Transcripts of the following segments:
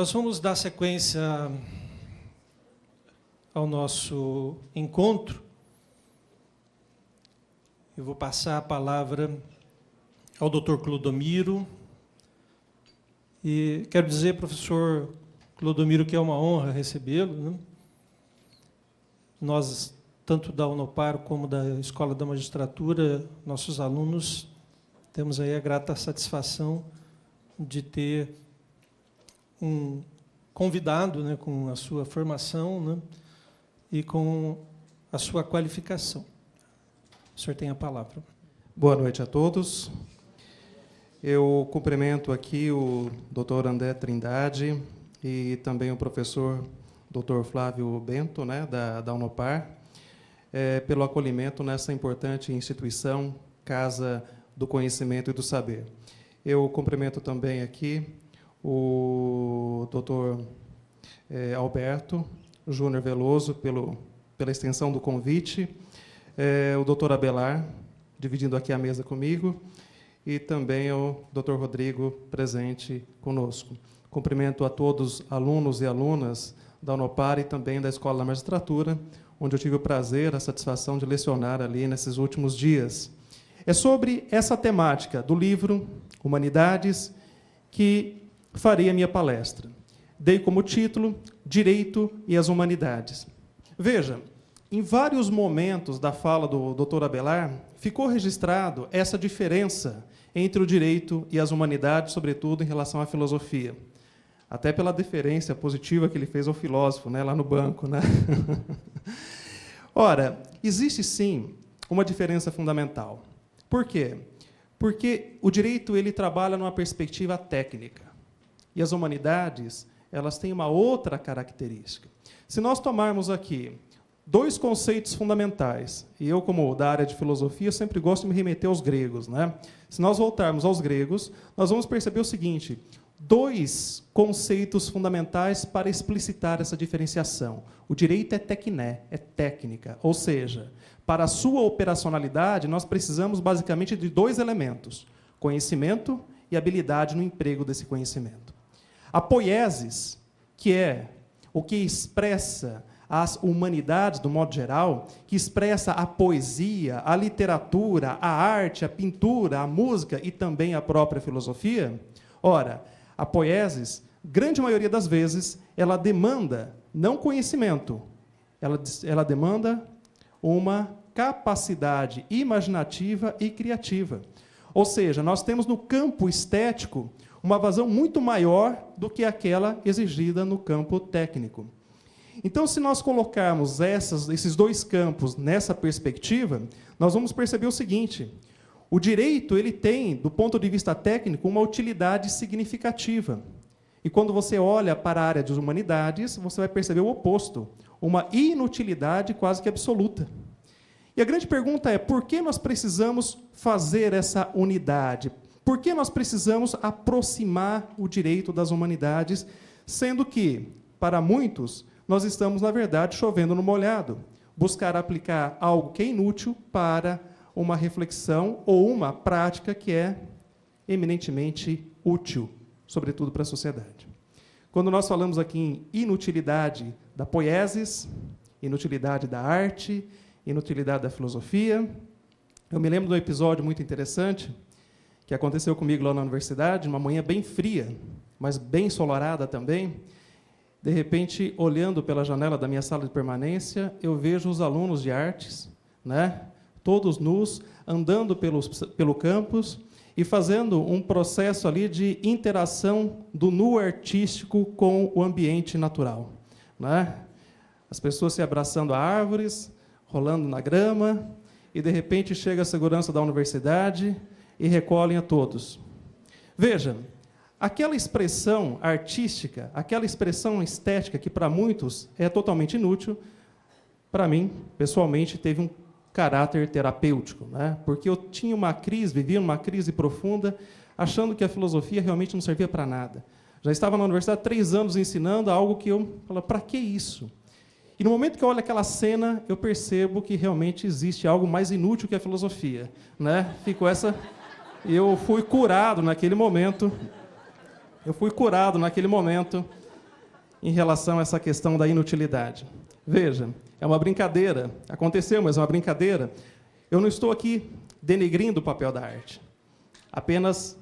nós vamos dar sequência ao nosso encontro. Eu vou passar a palavra ao Dr. Clodomiro. E quero dizer, professor Clodomiro, que é uma honra recebê-lo, né? Nós, tanto da Unopar como da Escola da Magistratura, nossos alunos, temos aí a grata satisfação de ter um convidado, né, com a sua formação, né, e com a sua qualificação. O senhor tem a palavra. Boa noite a todos. Eu cumprimento aqui o Dr. André Trindade e também o professor Dr. Flávio Bento, né, da Unopar, pelo acolhimento nessa importante instituição, Casa do Conhecimento e do Saber. Eu cumprimento também aqui o Dr. Alberto Júnior Veloso, pela extensão do convite, o Dr. Abelar, dividindo aqui a mesa comigo, e também o Dr. Rodrigo, presente conosco. Cumprimento a todos alunos e alunas da Unopar e também da Escola da Magistratura, onde eu tive o prazer, a satisfação de lecionar ali nesses últimos dias. É sobre essa temática do livro Humanidades que farei a minha palestra. Dei como título Direito e as Humanidades. Veja, em vários momentos da fala do Dr. Abelar, ficou registrado essa diferença entre o direito e as humanidades, sobretudo em relação à filosofia. Até pela deferência positiva que ele fez ao filósofo, né, lá no banco, né? Ora, existe sim uma diferença fundamental. Por quê? Porque o direito ele trabalha numa perspectiva técnica. E as humanidades, elas têm uma outra característica. Se nós tomarmos aqui dois conceitos fundamentais, e eu, como da área de filosofia, sempre gosto de me remeter aos gregos, né? Se nós voltarmos aos gregos, nós vamos perceber o seguinte: dois conceitos fundamentais para explicitar essa diferenciação. O direito é tekné, é técnica, ou seja, para a sua operacionalidade, nós precisamos basicamente de dois elementos: conhecimento e habilidade no emprego desse conhecimento. A poiesis, que é o que expressa as humanidades, do modo geral, que expressa a poesia, a literatura, a arte, a pintura, a música e também a própria filosofia, ora, a poiesis, grande maioria das vezes, ela demanda não conhecimento, ela demanda uma capacidade imaginativa e criativa. Ou seja, nós temos no campo estético uma vazão muito maior do que aquela exigida no campo técnico. Então, se nós colocarmos esses dois campos nessa perspectiva, nós vamos perceber o seguinte: o direito ele tem, do ponto de vista técnico, uma utilidade significativa. E quando você olha para a área de humanidades, você vai perceber o oposto, uma inutilidade quase que absoluta. E a grande pergunta é: por que nós precisamos fazer essa unidade? Por que nós precisamos aproximar o direito das humanidades, sendo que, para muitos, nós estamos, na verdade, chovendo no molhado, buscar aplicar algo que é inútil para uma reflexão ou uma prática que é eminentemente útil, sobretudo para a sociedade. Quando nós falamos aqui em inutilidade da poiesis, inutilidade da arte, inutilidade da filosofia, eu me lembro de um episódio muito interessante que aconteceu comigo lá na universidade, uma manhã bem fria, mas bem ensolarada também. De repente, olhando pela janela da minha sala de permanência, eu vejo os alunos de artes, né, todos nus, andando pelo campus e fazendo um processo ali de interação do nu artístico com o ambiente natural, né? As pessoas se abraçando a árvores, rolando na grama, e, de repente, chega a segurança da universidade e recolhem a todos. Veja, aquela expressão artística, aquela expressão estética que, para muitos, é totalmente inútil, para mim, pessoalmente, teve um caráter terapêutico, né? Porque eu tinha uma crise, vivia uma crise profunda, achando que a filosofia realmente não servia para nada. Já estava na universidade há 3 anos ensinando algo que eu falava: para que isso? E no momento que eu olho aquela cena, eu percebo que realmente existe algo mais inútil que a filosofia, né? Ficou essa... Eu fui curado naquele momento. em relação a essa questão da inutilidade. Veja, é uma brincadeira, aconteceu, mas é uma brincadeira. Eu não estou aqui denegrindo o papel da arte, apenas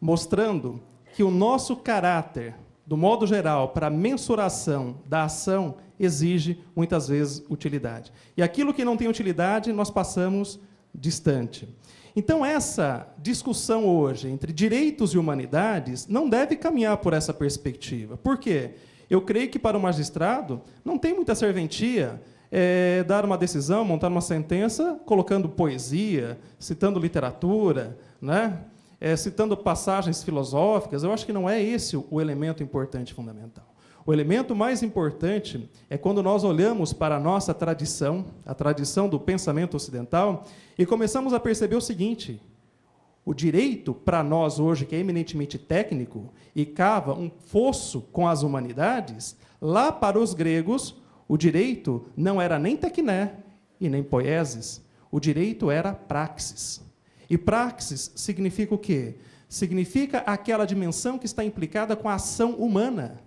mostrando que o nosso caráter, do modo geral, para a mensuração da ação, exige, muitas vezes, utilidade. E aquilo que não tem utilidade, nós passamos distante. Então, essa discussão hoje entre direitos e humanidades não deve caminhar por essa perspectiva. Por quê? Eu creio que, para o magistrado, não tem muita serventia dar uma decisão, montar uma sentença, colocando poesia, citando literatura, né? Citando passagens filosóficas. Eu acho que não é esse o elemento importante e fundamental. O elemento mais importante é quando nós olhamos para a nossa tradição, a tradição do pensamento ocidental, e começamos a perceber o seguinte: o direito, para nós hoje, que é eminentemente técnico, e cava um fosso com as humanidades, lá para os gregos, o direito não era nem tecné e nem poiesis, o direito era praxis. E praxis significa o quê? Significa aquela dimensão que está implicada com a ação humana.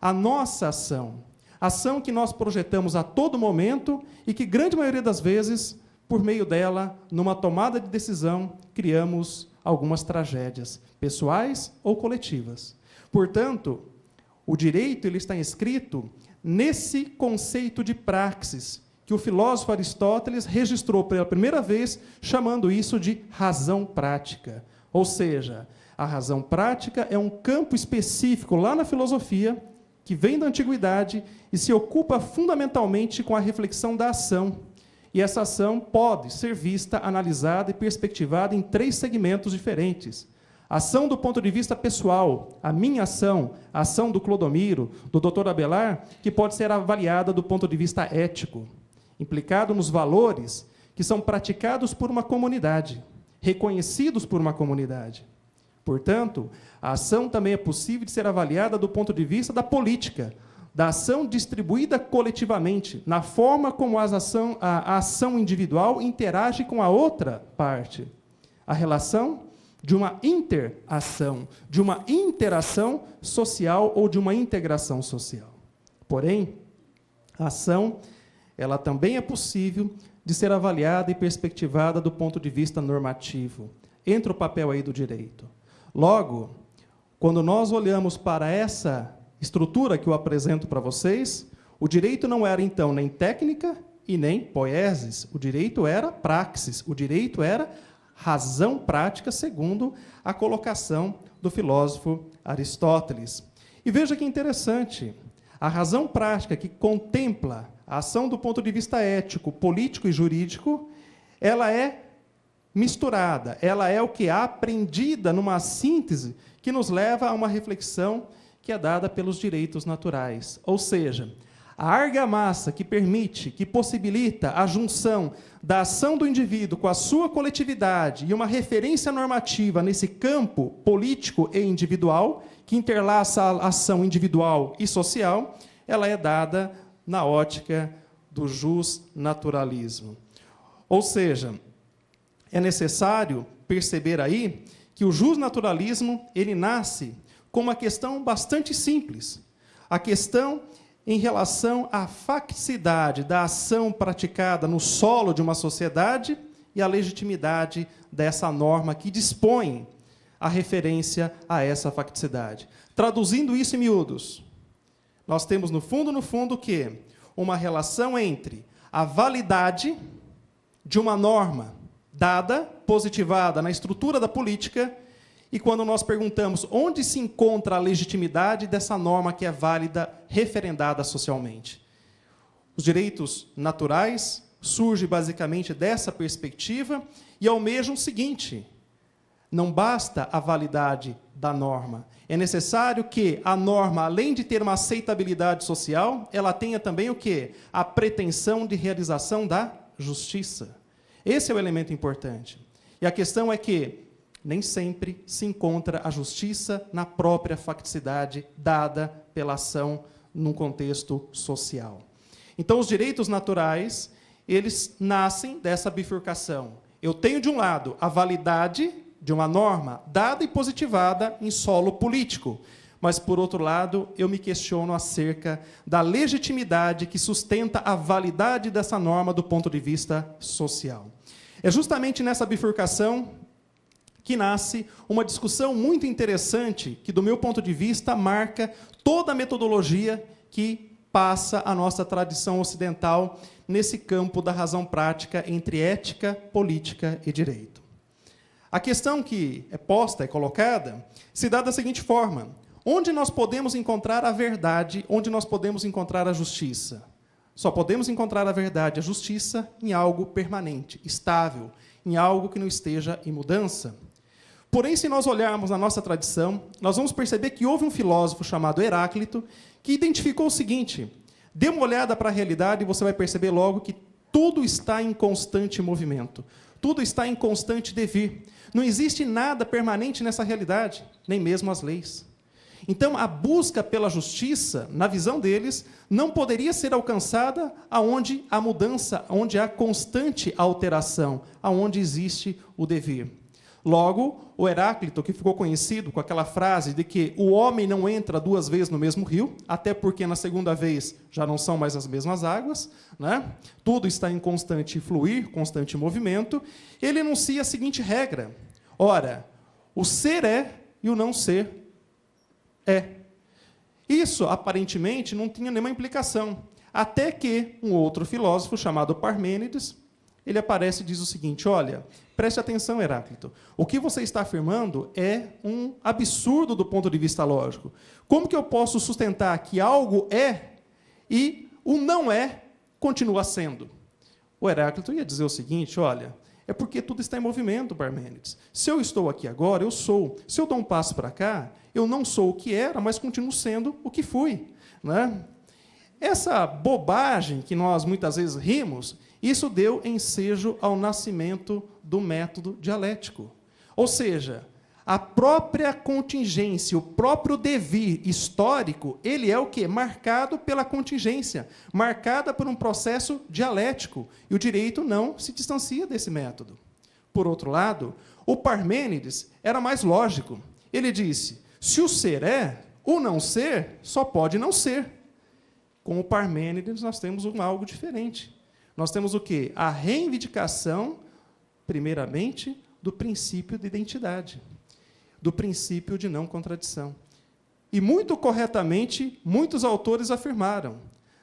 A nossa ação que nós projetamos a todo momento e que, grande maioria das vezes, por meio dela, numa tomada de decisão, criamos algumas tragédias, pessoais ou coletivas. Portanto, o direito ele está inscrito nesse conceito de praxis, que o filósofo Aristóteles registrou pela primeira vez, chamando isso de razão prática. Ou seja, a razão prática é um campo específico lá na filosofia, que vem da antiguidade e se ocupa fundamentalmente com a reflexão da ação. E essa ação pode ser vista, analisada e perspectivada em 3 segmentos diferentes. Ação do ponto de vista pessoal, a minha ação, a ação do Clodomiro, do Dr. Abelar, que pode ser avaliada do ponto de vista ético, implicado nos valores que são praticados por uma comunidade, reconhecidos por uma comunidade. Portanto, a ação também é possível de ser avaliada do ponto de vista da política, da ação distribuída coletivamente, na forma como a ação individual interage com a outra parte. A relação de uma interação, de uma interação social ou de uma integração social. Porém, a ação ela também é possível de ser avaliada e perspectivada do ponto de vista normativo. Entra o papel aí do direito. Logo, quando nós olhamos para essa estrutura que eu apresento para vocês, o direito não era, então, nem técnica e nem poiesis. O direito era praxis. O direito era razão prática, segundo a colocação do filósofo Aristóteles. E veja que interessante. A razão prática que contempla a ação do ponto de vista ético, político e jurídico, ela é misturada, ela é o que é aprendida numa síntese que nos leva a uma reflexão que é dada pelos direitos naturais. Ou seja, a argamassa que permite, que possibilita a junção da ação do indivíduo com a sua coletividade e uma referência normativa nesse campo político e individual, que interlaça a ação individual e social, ela é dada na ótica do justnaturalismo. Ou seja, é necessário perceber aí que o justnaturalismo ele nasce com uma questão bastante simples. A questão em relação à facticidade da ação praticada no solo de uma sociedade e a legitimidade dessa norma que dispõe a referência a essa facticidade. Traduzindo isso em miúdos, nós temos, no fundo, que uma relação entre a validade de uma norma dada, positivada na estrutura da política, e quando nós perguntamos onde se encontra a legitimidade dessa norma que é válida, referendada socialmente. Os direitos naturais surgem basicamente dessa perspectiva e almejam o seguinte: não basta a validade da norma, é necessário que a norma, além de ter uma aceitabilidade social, ela tenha também o quê? A pretensão de realização da justiça. Esse é o elemento importante. E a questão é que nem sempre se encontra a justiça na própria facticidade dada pela ação num contexto social. Então, os direitos naturais, eles nascem dessa bifurcação. Eu tenho, de um lado, a validade de uma norma dada e positivada em solo político, mas, por outro lado, eu me questiono acerca da legitimidade que sustenta a validade dessa norma do ponto de vista social. É justamente nessa bifurcação que nasce uma discussão muito interessante, que, do meu ponto de vista, marca toda a metodologia que passa a nossa tradição ocidental nesse campo da razão prática entre ética, política e direito. A questão que é posta, é colocada, se dá da seguinte forma: onde nós podemos encontrar a verdade, onde nós podemos encontrar a justiça? Só podemos encontrar a verdade, a justiça, em algo permanente, estável, em algo que não esteja em mudança. Porém, se nós olharmos na nossa tradição, nós vamos perceber que houve um filósofo chamado Heráclito que identificou o seguinte: dê uma olhada para a realidade e você vai perceber logo que tudo está em constante movimento, tudo está em constante devir. Não existe nada permanente nessa realidade, nem mesmo as leis. Então, a busca pela justiça, na visão deles, não poderia ser alcançada aonde há mudança, onde há constante alteração, aonde existe o devir. Logo, o Heráclito, que ficou conhecido com aquela frase de que o homem não entra 2 vezes no mesmo rio, até porque na segunda vez já não são mais as mesmas águas, né? Tudo está em constante fluir, constante movimento, ele enuncia a seguinte regra: ora, o ser é e o não ser é. Isso, aparentemente, não tinha nenhuma implicação, até que um outro filósofo, chamado Parmênides, ele aparece e diz o seguinte: olha, preste atenção, Heráclito, o que você está afirmando é um absurdo do ponto de vista lógico. Como que eu posso sustentar que algo é e o não é continua sendo? O Heráclito ia dizer o seguinte: olha, é porque tudo está em movimento, Parmênides. Se eu estou aqui agora, eu sou. Se eu dou um passo para cá, eu não sou o que era, mas continuo sendo o que fui, né? Essa bobagem que nós muitas vezes rimos, isso deu ensejo ao nascimento do método dialético. Ou seja, a própria contingência, o próprio devir histórico, ele é o quê? Marcado pela contingência, marcada por um processo dialético. E o direito não se distancia desse método. Por outro lado, o Parmênides era mais lógico. Ele disse: se o ser é, o não ser só pode não ser. Com o Parmênides, nós temos algo diferente. Nós temos o quê? A reivindicação, primeiramente, do princípio de identidade, do princípio de não contradição. E, muito corretamente, muitos autores afirmaram: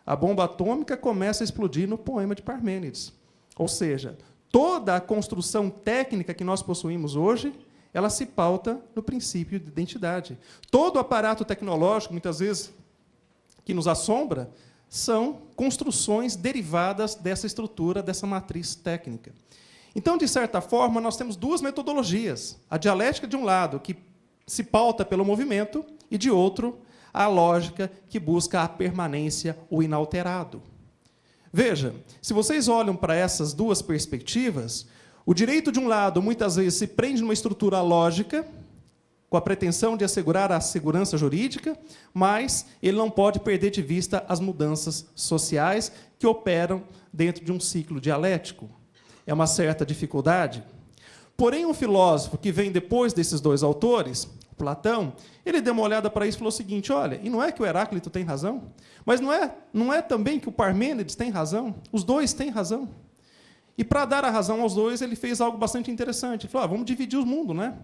a bomba atômica começa a explodir no poema de Parmênides. Ou seja, toda a construção técnica que nós possuímos hoje, ela se pauta no princípio de identidade. Todo o aparato tecnológico, muitas vezes, que nos assombra, são construções derivadas dessa estrutura, dessa matriz técnica. Então, de certa forma, nós temos 2 metodologias. A dialética, de um lado, que se pauta pelo movimento, e, de outro, a lógica, que busca a permanência, o inalterado. Veja, se vocês olham para essas 2 perspectivas, o direito, de um lado, muitas vezes se prende numa estrutura lógica, com a pretensão de assegurar a segurança jurídica, mas ele não pode perder de vista as mudanças sociais que operam dentro de um ciclo dialético. É uma certa dificuldade. Porém, um filósofo que vem depois desses 2 autores, Platão, ele deu uma olhada para isso e falou o seguinte: olha, e não é que o Heráclito tem razão? Mas não é também que o Parmênides tem razão? Os 2 têm razão. E, para dar a razão aos 2, ele fez algo bastante interessante. Ele falou: vamos dividir o mundo, né?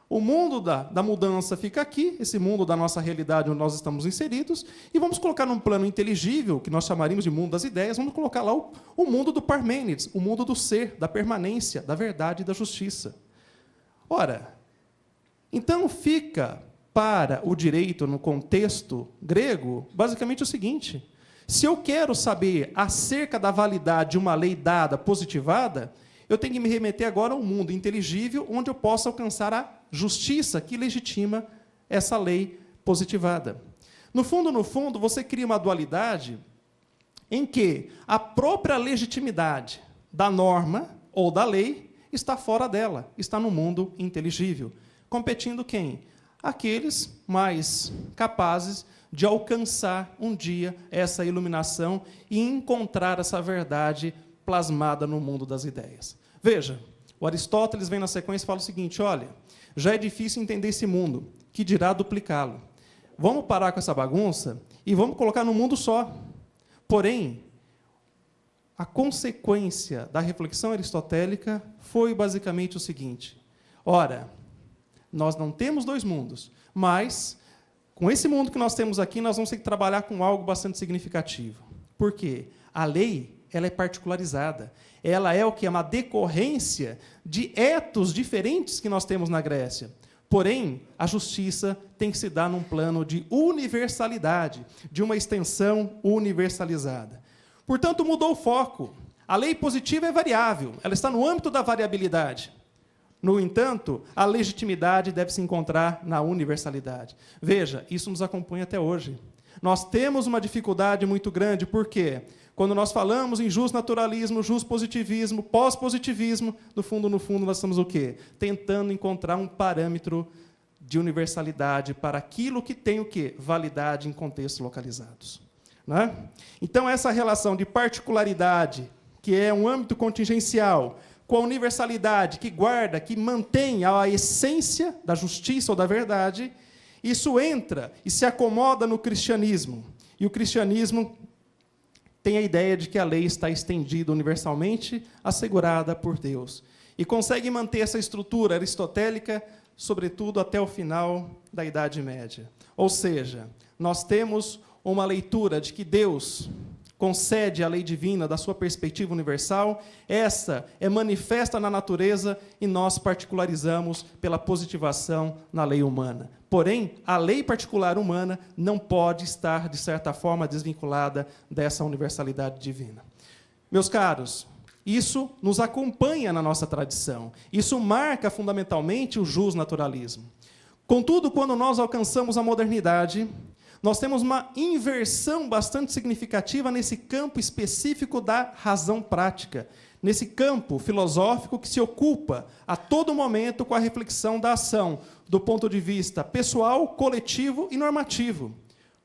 O mundo da mudança fica aqui, esse mundo da nossa realidade onde nós estamos inseridos, e vamos colocar num plano inteligível, que nós chamaríamos de mundo das ideias, vamos colocar lá o mundo do Parmênides, o mundo do ser, da permanência, da verdade e da justiça. Ora, então fica para o direito, no contexto grego, basicamente o seguinte: se eu quero saber acerca da validade de uma lei dada, positivada, eu tenho que me remeter agora a um mundo inteligível onde eu possa alcançar a justiça que legitima essa lei positivada. No fundo, você cria uma dualidade em que a própria legitimidade da norma ou da lei está fora dela, está no mundo inteligível. Competindo quem? Aqueles mais capazes de alcançar um dia essa iluminação e encontrar essa verdade plasmada no mundo das ideias. Veja, o Aristóteles vem na sequência e fala o seguinte: olha, já é difícil entender esse mundo, que dirá duplicá-lo. vamos parar com essa bagunça e vamos colocar num mundo só. Porém, a consequência da reflexão aristotélica foi basicamente o seguinte: ora, nós não temos dois mundos, mas, com esse mundo que nós temos aqui, nós vamos ter que trabalhar com algo bastante significativo. Por quê? A lei, ela é particularizada. Ela é o que? É uma decorrência de etos diferentes que nós temos na Grécia. Porém, a justiça tem que se dar num plano de universalidade, de uma extensão universalizada. Portanto, mudou o foco. A lei positiva é variável, ela está no âmbito da variabilidade. No entanto, a legitimidade deve se encontrar na universalidade. Veja, isso nos acompanha até hoje. Nós temos uma dificuldade muito grande, por quê? Quando nós falamos em justnaturalismo, justpositivismo, pós-positivismo, no fundo, nós estamos o quê? Tentando encontrar um parâmetro de universalidade para aquilo que tem o quê? Validade em contextos localizados. Né? Então, essa relação de particularidade, que é um âmbito contingencial, com a universalidade que guarda, que mantém a essência da justiça ou da verdade, isso entra e se acomoda no cristianismo. E o cristianismo tem a ideia de que a lei está estendida universalmente, assegurada por Deus. E consegue manter essa estrutura aristotélica, sobretudo até o final da Idade Média. Ou seja, nós temos uma leitura de que Deus concede a lei divina da sua perspectiva universal, essa é manifesta na natureza e nós particularizamos pela positivação na lei humana. Porém, a lei particular humana não pode estar, de certa forma, desvinculada dessa universalidade divina. Meus caros, isso nos acompanha na nossa tradição. Isso marca fundamentalmente o justnaturalismo. Contudo, quando nós alcançamos a modernidade, nós temos uma inversão bastante significativa nesse campo específico da razão prática, nesse campo filosófico que se ocupa a todo momento com a reflexão da ação, do ponto de vista pessoal, coletivo e normativo.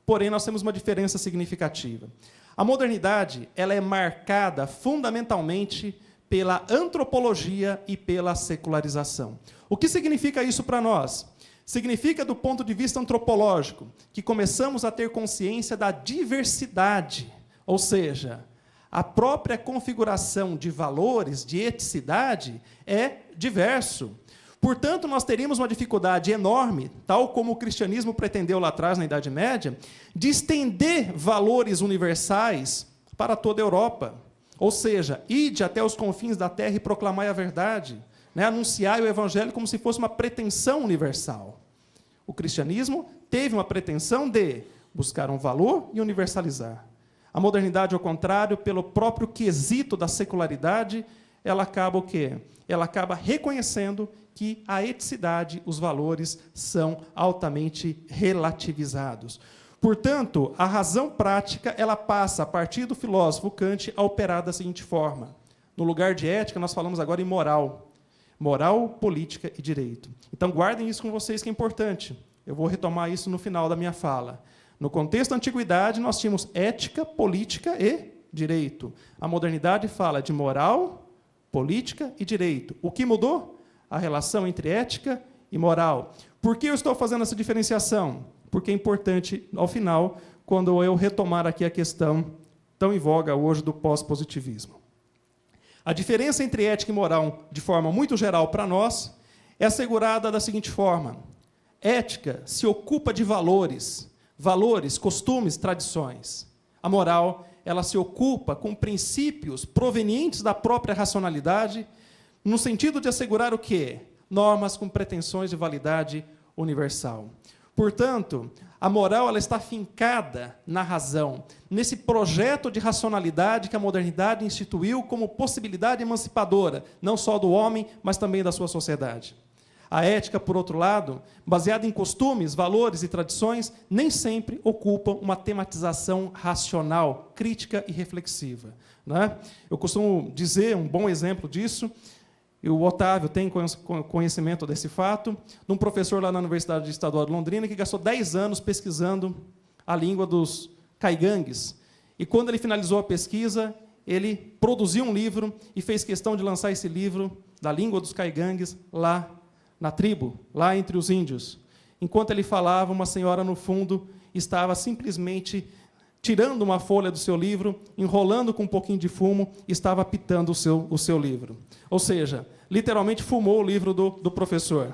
Porém, nós temos uma diferença significativa. A modernidade, ela é marcada fundamentalmente pela antropologia e pela secularização. O que significa isso para nós? Significa, do ponto de vista antropológico, que começamos a ter consciência da diversidade, ou seja, a própria configuração de valores, de eticidade, é diverso. Portanto, nós teríamos uma dificuldade enorme, tal como o cristianismo pretendeu lá atrás, na Idade Média, de estender valores universais para toda a Europa. Ou seja, ide até os confins da terra e proclamai a verdade. Anunciar o evangelho como se fosse uma pretensão universal. O cristianismo teve uma pretensão de buscar um valor e universalizar. A modernidade, ao contrário, pelo próprio quesito da secularidade, ela acaba o quê? Ela acaba reconhecendo que a eticidade, os valores, são altamente relativizados. Portanto, a razão prática, ela passa, a partir do filósofo Kant, a operar da seguinte forma. No lugar de ética, nós falamos agora em moral. Moral, política e direito. Então, guardem isso com vocês, que é importante. Eu vou retomar isso no final da minha fala. No contexto da antiguidade, nós tínhamos ética, política e direito. A modernidade fala de moral, política e direito. O que mudou? A relação entre ética e moral. Por que eu estou fazendo essa diferenciação? Porque é importante, ao final, quando eu retomar aqui a questão tão em voga hoje do pós-positivismo. A diferença entre ética e moral, de forma muito geral para nós, é assegurada da seguinte forma. Ética se ocupa de valores, costumes, tradições. A moral, ela se ocupa com princípios provenientes da própria racionalidade, no sentido de assegurar o quê? Normas com pretensões de validade universal. Portanto, a moral, ela está fincada na razão, nesse projeto de racionalidade que a modernidade instituiu como possibilidade emancipadora, não só do homem, mas também da sua sociedade. A ética, por outro lado, baseada em costumes, valores e tradições, nem sempre ocupa uma tematização racional, crítica e reflexiva. Né? Eu costumo dizer, um bom exemplo disso, e o Otávio tem conhecimento desse fato, de um professor lá na Universidade Estadual de Londrina que gastou 10 anos pesquisando a língua dos caigangues. E, quando ele finalizou a pesquisa, ele produziu um livro e fez questão de lançar esse livro da língua dos caigangues lá na tribo, lá entre os índios. Enquanto ele falava, uma senhora no fundo estava simplesmente tirando uma folha do seu livro, enrolando com um pouquinho de fumo, e estava apitando o seu livro. Ou seja, literalmente fumou o livro do professor.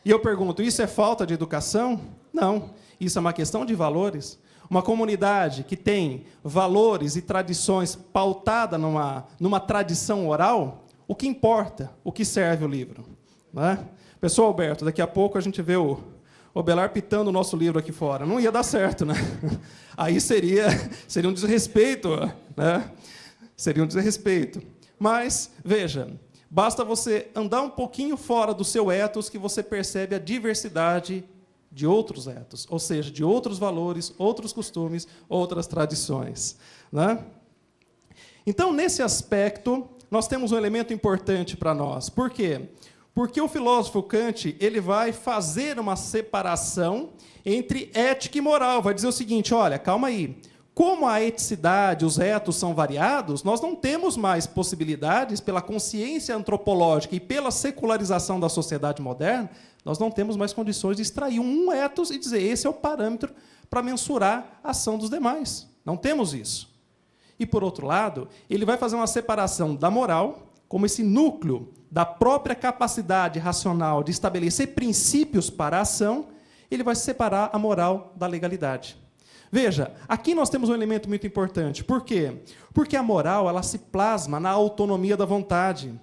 E eu pergunto, isso é falta de educação? Não, isso é uma questão de valores. Uma comunidade que tem valores e tradições pautada numa tradição oral, o que importa, o que serve o livro. Não é? Pessoal, Alberto, daqui a pouco a gente vê o Belar pitando o nosso livro aqui fora. Não ia dar certo, né? Aí seria um desrespeito, né? Seria um desrespeito. Mas, veja, basta você andar um pouquinho fora do seu ethos que você percebe a diversidade de outros ethos, ou seja, de outros valores, outros costumes, outras tradições. Né? Então, nesse aspecto, nós temos um elemento importante para nós. Por quê? Porque o filósofo Kant ele vai fazer uma separação entre ética e moral. Vai dizer o seguinte, olha, calma aí. Como a eticidade, os ethos são variados, nós não temos mais possibilidades, pela consciência antropológica e pela secularização da sociedade moderna, nós não temos mais condições de extrair um ethos e dizer esse é o parâmetro para mensurar a ação dos demais. Não temos isso. E, por outro lado, ele vai fazer uma separação da moral, como esse núcleo da própria capacidade racional de estabelecer princípios para a ação, ele vai separar a moral da legalidade. Veja, aqui nós temos um elemento muito importante. Por quê? Porque a moral ela se plasma na autonomia da vontade.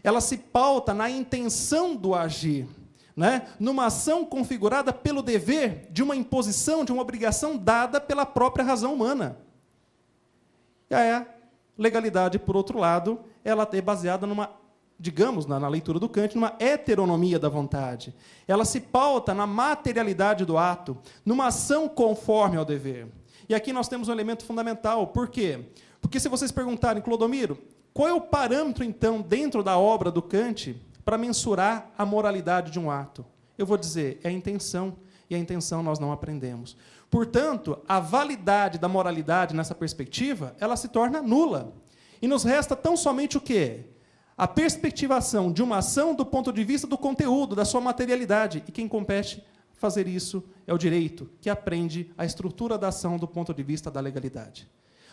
Ela se pauta na intenção do agir, né? Numa ação configurada pelo dever de uma imposição, de uma obrigação dada pela própria razão humana. E a legalidade, por outro lado, ela é baseada digamos, na leitura do Kant, numa heteronomia da vontade. Ela se pauta na materialidade do ato, numa ação conforme ao dever. E aqui nós temos um elemento fundamental. Por quê? Porque se vocês perguntarem, Clodomiro, qual é o parâmetro, então, dentro da obra do Kant, para mensurar a moralidade de um ato? Eu vou dizer, é a intenção, e a intenção nós não aprendemos. Portanto, a validade da moralidade nessa perspectiva, ela se torna nula. E nos resta tão somente o quê? A perspectivação de uma ação do ponto de vista do conteúdo, da sua materialidade. E quem compete fazer isso é o direito, que aprende a estrutura da ação do ponto de vista da legalidade.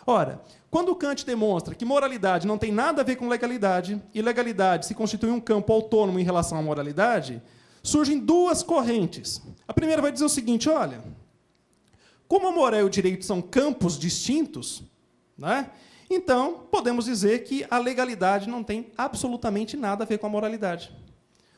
Ora, quando Kant demonstra que moralidade não tem nada a ver com legalidade, e legalidade se constitui um campo autônomo em relação à moralidade, surgem duas correntes. A primeira vai dizer o seguinte, olha, como a moral e o direito são campos distintos, né? Então, podemos dizer que a legalidade não tem absolutamente nada a ver com a moralidade.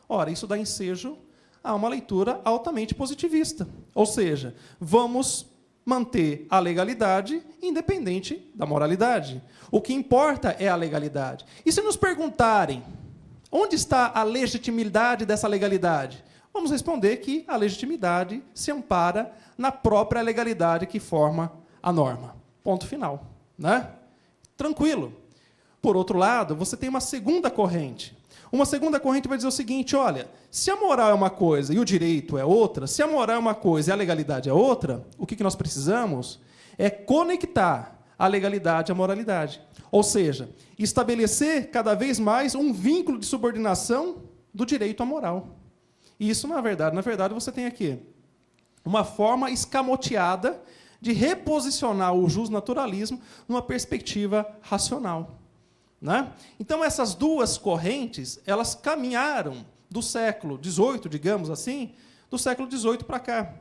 Ora, isso dá ensejo a uma leitura altamente positivista. Ou seja, vamos manter a legalidade independente da moralidade. O que importa é a legalidade. E se nos perguntarem onde está a legitimidade dessa legalidade, vamos responder que a legitimidade se ampara na própria legalidade que forma a norma. Ponto final. Né? Tranquilo. Por outro lado, você tem uma segunda corrente. Uma segunda corrente vai dizer o seguinte, olha, se a moral é uma coisa e o direito é outra, se a moral é uma coisa e a legalidade é outra, o que nós precisamos é conectar a legalidade à moralidade. Ou seja, estabelecer cada vez mais um vínculo de subordinação do direito à moral. E isso, na verdade, você tem aqui uma forma escamoteada de reposicionar o justnaturalismo numa perspectiva racional. Né? Então, essas duas correntes, elas caminharam do século XVIII, digamos assim, do século XVIII para cá.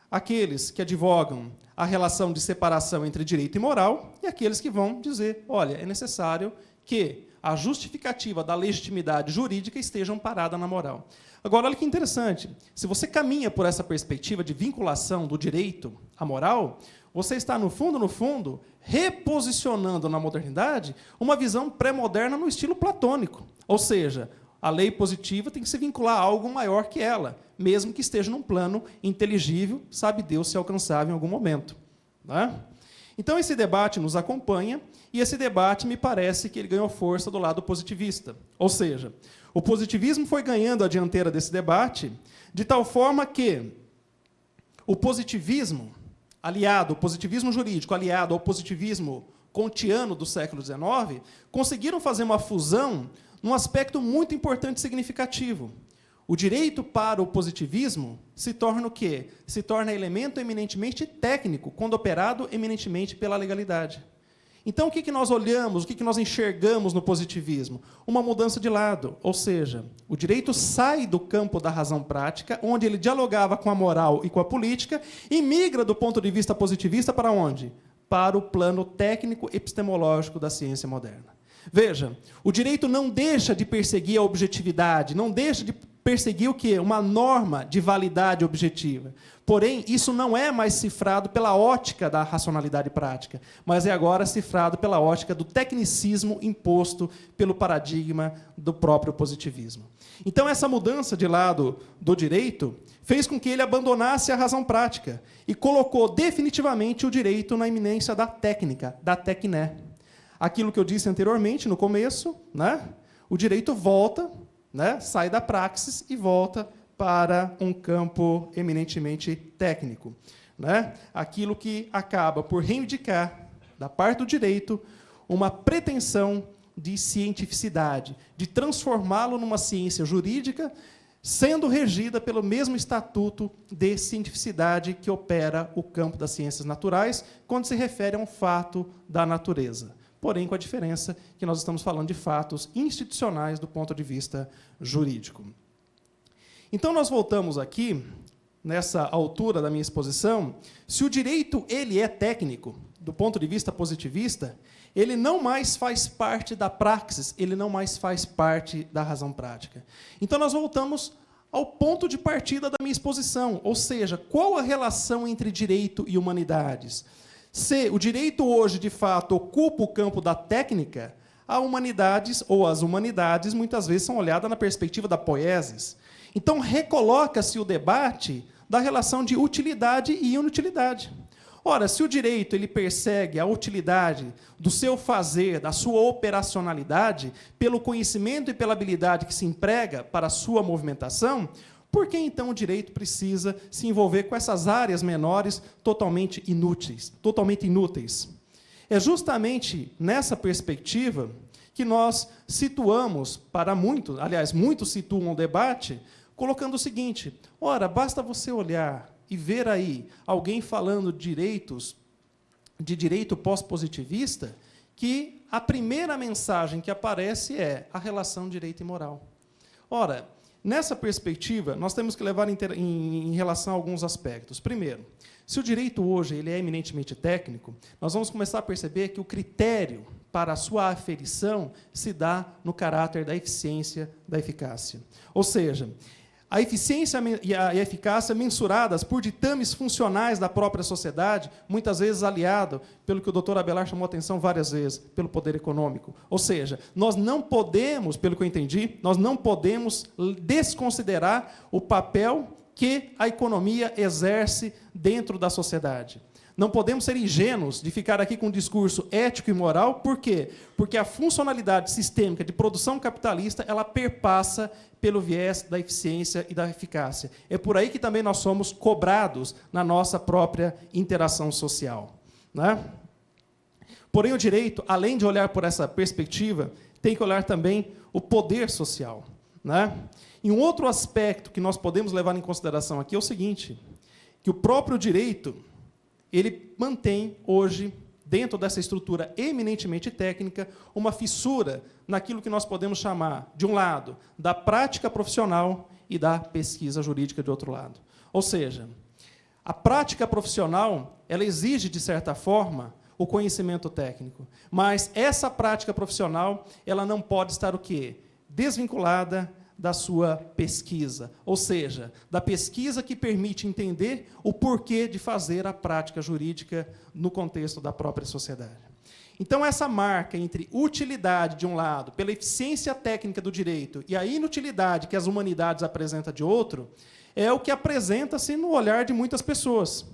Aqueles que advogam a relação de separação entre direito e moral e aqueles que vão dizer, olha, é necessário que a justificativa da legitimidade jurídica esteja amparada na moral. Agora, olha que interessante. Se você caminha por essa perspectiva de vinculação do direito à moral, você está, no fundo, reposicionando na modernidade uma visão pré-moderna no estilo platônico. Ou seja, a lei positiva tem que se vincular a algo maior que ela, mesmo que esteja num plano inteligível, sabe Deus se alcançável em algum momento. Né? Então, esse debate nos acompanha, e esse debate me parece que ele ganhou força do lado positivista. Ou seja, o positivismo foi ganhando a dianteira desse debate, de tal forma que o positivismo jurídico, aliado ao positivismo kantiano do século XIX, conseguiram fazer uma fusão num aspecto muito importante e significativo. O direito para o positivismo se torna o quê? Se torna elemento eminentemente técnico, quando operado eminentemente pela legalidade. Então, o que nós olhamos, o que nós enxergamos no positivismo? Uma mudança de lado, ou seja, o direito sai do campo da razão prática, onde ele dialogava com a moral e com a política, e migra do ponto de vista positivista para onde? Para o plano técnico epistemológico da ciência moderna. Veja, o direito não deixa de perseguir a objetividade, não deixa de perseguir o quê? Uma norma de validade objetiva. Porém, isso não é mais cifrado pela ótica da racionalidade prática, mas é agora cifrado pela ótica do tecnicismo imposto pelo paradigma do próprio positivismo. Então, essa mudança de lado do direito fez com que ele abandonasse a razão prática e colocou definitivamente o direito na iminência da técnica, da tecné. Aquilo que eu disse anteriormente, no começo, né? O direito volta, né? Sai da praxis e volta para um campo eminentemente técnico, né? Aquilo que acaba por reivindicar, da parte do direito, uma pretensão de cientificidade, de transformá-lo numa ciência jurídica, sendo regida pelo mesmo estatuto de cientificidade que opera o campo das ciências naturais, quando se refere a um fato da natureza. Porém, com a diferença que nós estamos falando de fatos institucionais do ponto de vista jurídico. Então, nós voltamos aqui, nessa altura da minha exposição, se o direito ele é técnico, do ponto de vista positivista, ele não mais faz parte da praxis, ele não mais faz parte da razão prática. Então, nós voltamos ao ponto de partida da minha exposição, ou seja, qual a relação entre direito e humanidades? Se o direito hoje, de fato, ocupa o campo da técnica, a humanidades, ou as humanidades, muitas vezes são olhadas na perspectiva da poiesis. Então, recoloca-se o debate da relação de utilidade e inutilidade. Ora, se o direito ele persegue a utilidade do seu fazer, da sua operacionalidade, pelo conhecimento e pela habilidade que se emprega para a sua movimentação, por que, então, o direito precisa se envolver com essas áreas menores totalmente inúteis? É justamente nessa perspectiva que nós situamos, para muitos, aliás, muitos situam o debate, colocando o seguinte: ora, basta você olhar e ver aí alguém falando de direito pós-positivista, que a primeira mensagem que aparece é a relação direito e moral. Ora, nessa perspectiva, nós temos que levar em relação a alguns aspectos. Primeiro, se o direito hoje ele é eminentemente técnico, nós vamos começar a perceber que o critério para a sua aferição se dá no caráter da eficiência, da eficácia. Ou seja, a eficiência e a eficácia mensuradas por ditames funcionais da própria sociedade, muitas vezes aliado, pelo que o doutor Abelar chamou a atenção várias vezes, pelo poder econômico. Ou seja, nós não podemos, pelo que eu entendi, nós não podemos desconsiderar o papel que a economia exerce dentro da sociedade. Não podemos ser ingênuos de ficar aqui com um discurso ético e moral. Por quê? Porque a funcionalidade sistêmica de produção capitalista ela perpassa pelo viés da eficiência e da eficácia. É por aí que também nós somos cobrados na nossa própria interação social, né? Porém, o direito, além de olhar por essa perspectiva, tem que olhar também o poder social, né? E um outro aspecto que nós podemos levar em consideração aqui é o seguinte, que o próprio direito ele mantém hoje, dentro dessa estrutura eminentemente técnica, uma fissura naquilo que nós podemos chamar, de um lado, da prática profissional e da pesquisa jurídica, de outro lado. Ou seja, a prática profissional ela exige, de certa forma, o conhecimento técnico, mas essa prática profissional ela não pode estar o quê? Desvinculada da sua pesquisa, ou seja, da pesquisa que permite entender o porquê de fazer a prática jurídica no contexto da própria sociedade. Então, essa marca entre utilidade, de um lado, pela eficiência técnica do direito, e a inutilidade que as humanidades apresentam de outro, é o que apresenta-se no olhar de muitas pessoas.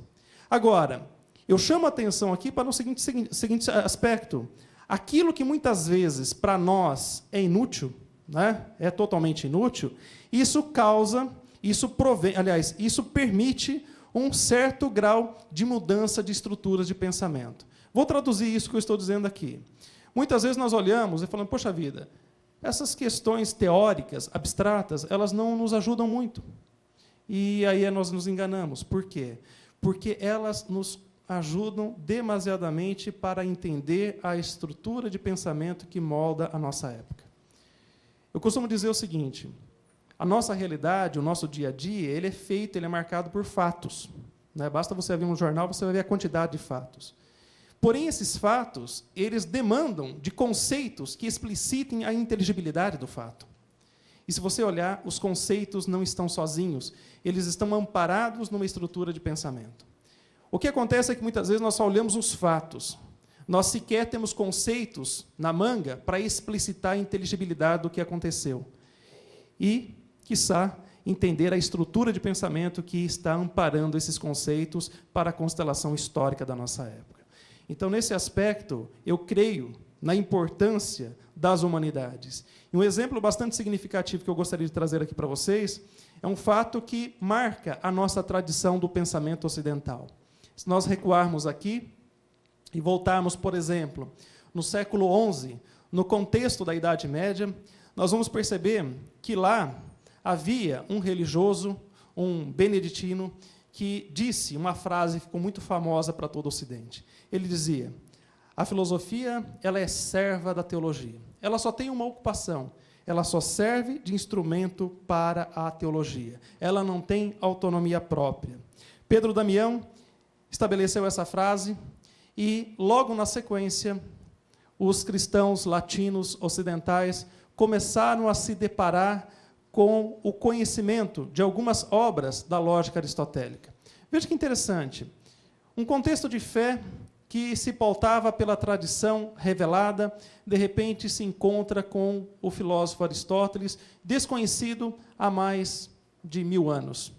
Agora, eu chamo a atenção aqui para o seguinte aspecto. Aquilo que muitas vezes, para nós, é inútil, né? É totalmente inútil, isso permite um certo grau de mudança de estruturas de pensamento. Vou traduzir isso que eu estou dizendo aqui. Muitas vezes nós olhamos e falamos, poxa vida, essas questões teóricas, abstratas, elas não nos ajudam muito. E aí nós nos enganamos. Por quê? Porque elas nos ajudam demasiadamente para entender a estrutura de pensamento que molda a nossa época. Eu costumo dizer o seguinte: a nossa realidade, o nosso dia a dia, ele é marcado por fatos. Né? Basta você abrir um jornal, você vai ver a quantidade de fatos. Porém, esses fatos, eles demandam de conceitos que explicitem a inteligibilidade do fato. E se você olhar, os conceitos não estão sozinhos, eles estão amparados numa estrutura de pensamento. O que acontece é que, muitas vezes, nós só olhamos os fatos. Nós sequer temos conceitos na manga para explicitar a inteligibilidade do que aconteceu. E, quiçá, entender a estrutura de pensamento que está amparando esses conceitos para a constelação histórica da nossa época. Então, nesse aspecto, eu creio na importância das humanidades. E um exemplo bastante significativo que eu gostaria de trazer aqui para vocês é um fato que marca a nossa tradição do pensamento ocidental. Se nós recuarmos aqui e voltarmos, por exemplo, no século XI, no contexto da Idade Média, nós vamos perceber que lá havia um religioso, um beneditino, que disse uma frase que ficou muito famosa para todo o Ocidente. Ele dizia: a filosofia, ela é serva da teologia. Ela só tem uma ocupação. Ela só serve de instrumento para a teologia. Ela não tem autonomia própria. Pedro Damião estabeleceu essa frase e, logo na sequência, os cristãos latinos ocidentais começaram a se deparar com o conhecimento de algumas obras da lógica aristotélica. Veja que interessante. Um contexto de fé que se pautava pela tradição revelada, de repente se encontra com o filósofo Aristóteles, desconhecido há mais de 1000 anos.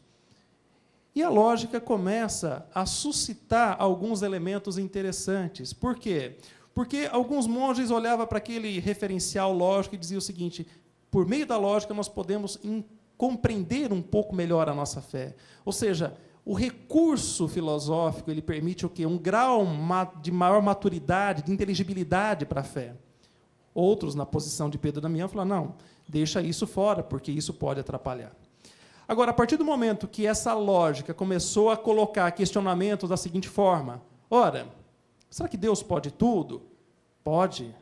E a lógica começa a suscitar alguns elementos interessantes. Por quê? Porque alguns monges olhavam para aquele referencial lógico e diziam o seguinte: por meio da lógica nós podemos compreender um pouco melhor a nossa fé. Ou seja, o recurso filosófico ele permite o quê? Um grau de maior maturidade, de inteligibilidade para a fé. Outros, na posição de Pedro Damião, falaram: não, deixa isso fora, porque isso pode atrapalhar. Agora, a partir do momento que essa lógica começou a colocar questionamentos da seguinte forma: ora, será que Deus pode tudo? Pode.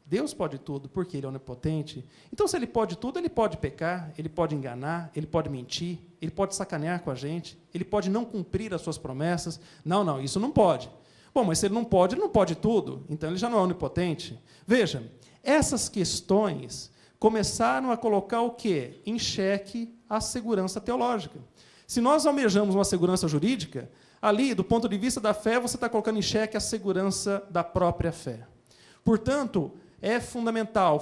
Deus pode tudo, porque Ele é onipotente. Então, se Ele pode tudo, Ele pode pecar, Ele pode enganar, Ele pode mentir, Ele pode sacanear com a gente, Ele pode não cumprir as suas promessas. Não, isso não pode. Bom, mas se Ele não pode tudo, então Ele já não é onipotente. Veja, essas questões começaram a colocar o quê? Em xeque a segurança teológica. Se nós almejamos uma segurança jurídica, ali, do ponto de vista da fé, você está colocando em xeque a segurança da própria fé. Portanto,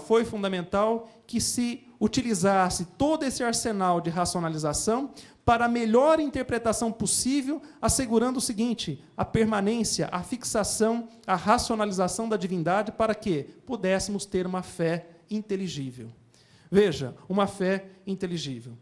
foi fundamental que se utilizasse todo esse arsenal de racionalização para a melhor interpretação possível, assegurando o seguinte: a permanência, a fixação, a racionalização da divindade, para que pudéssemos ter uma fé inteligível. Veja, uma fé inteligível.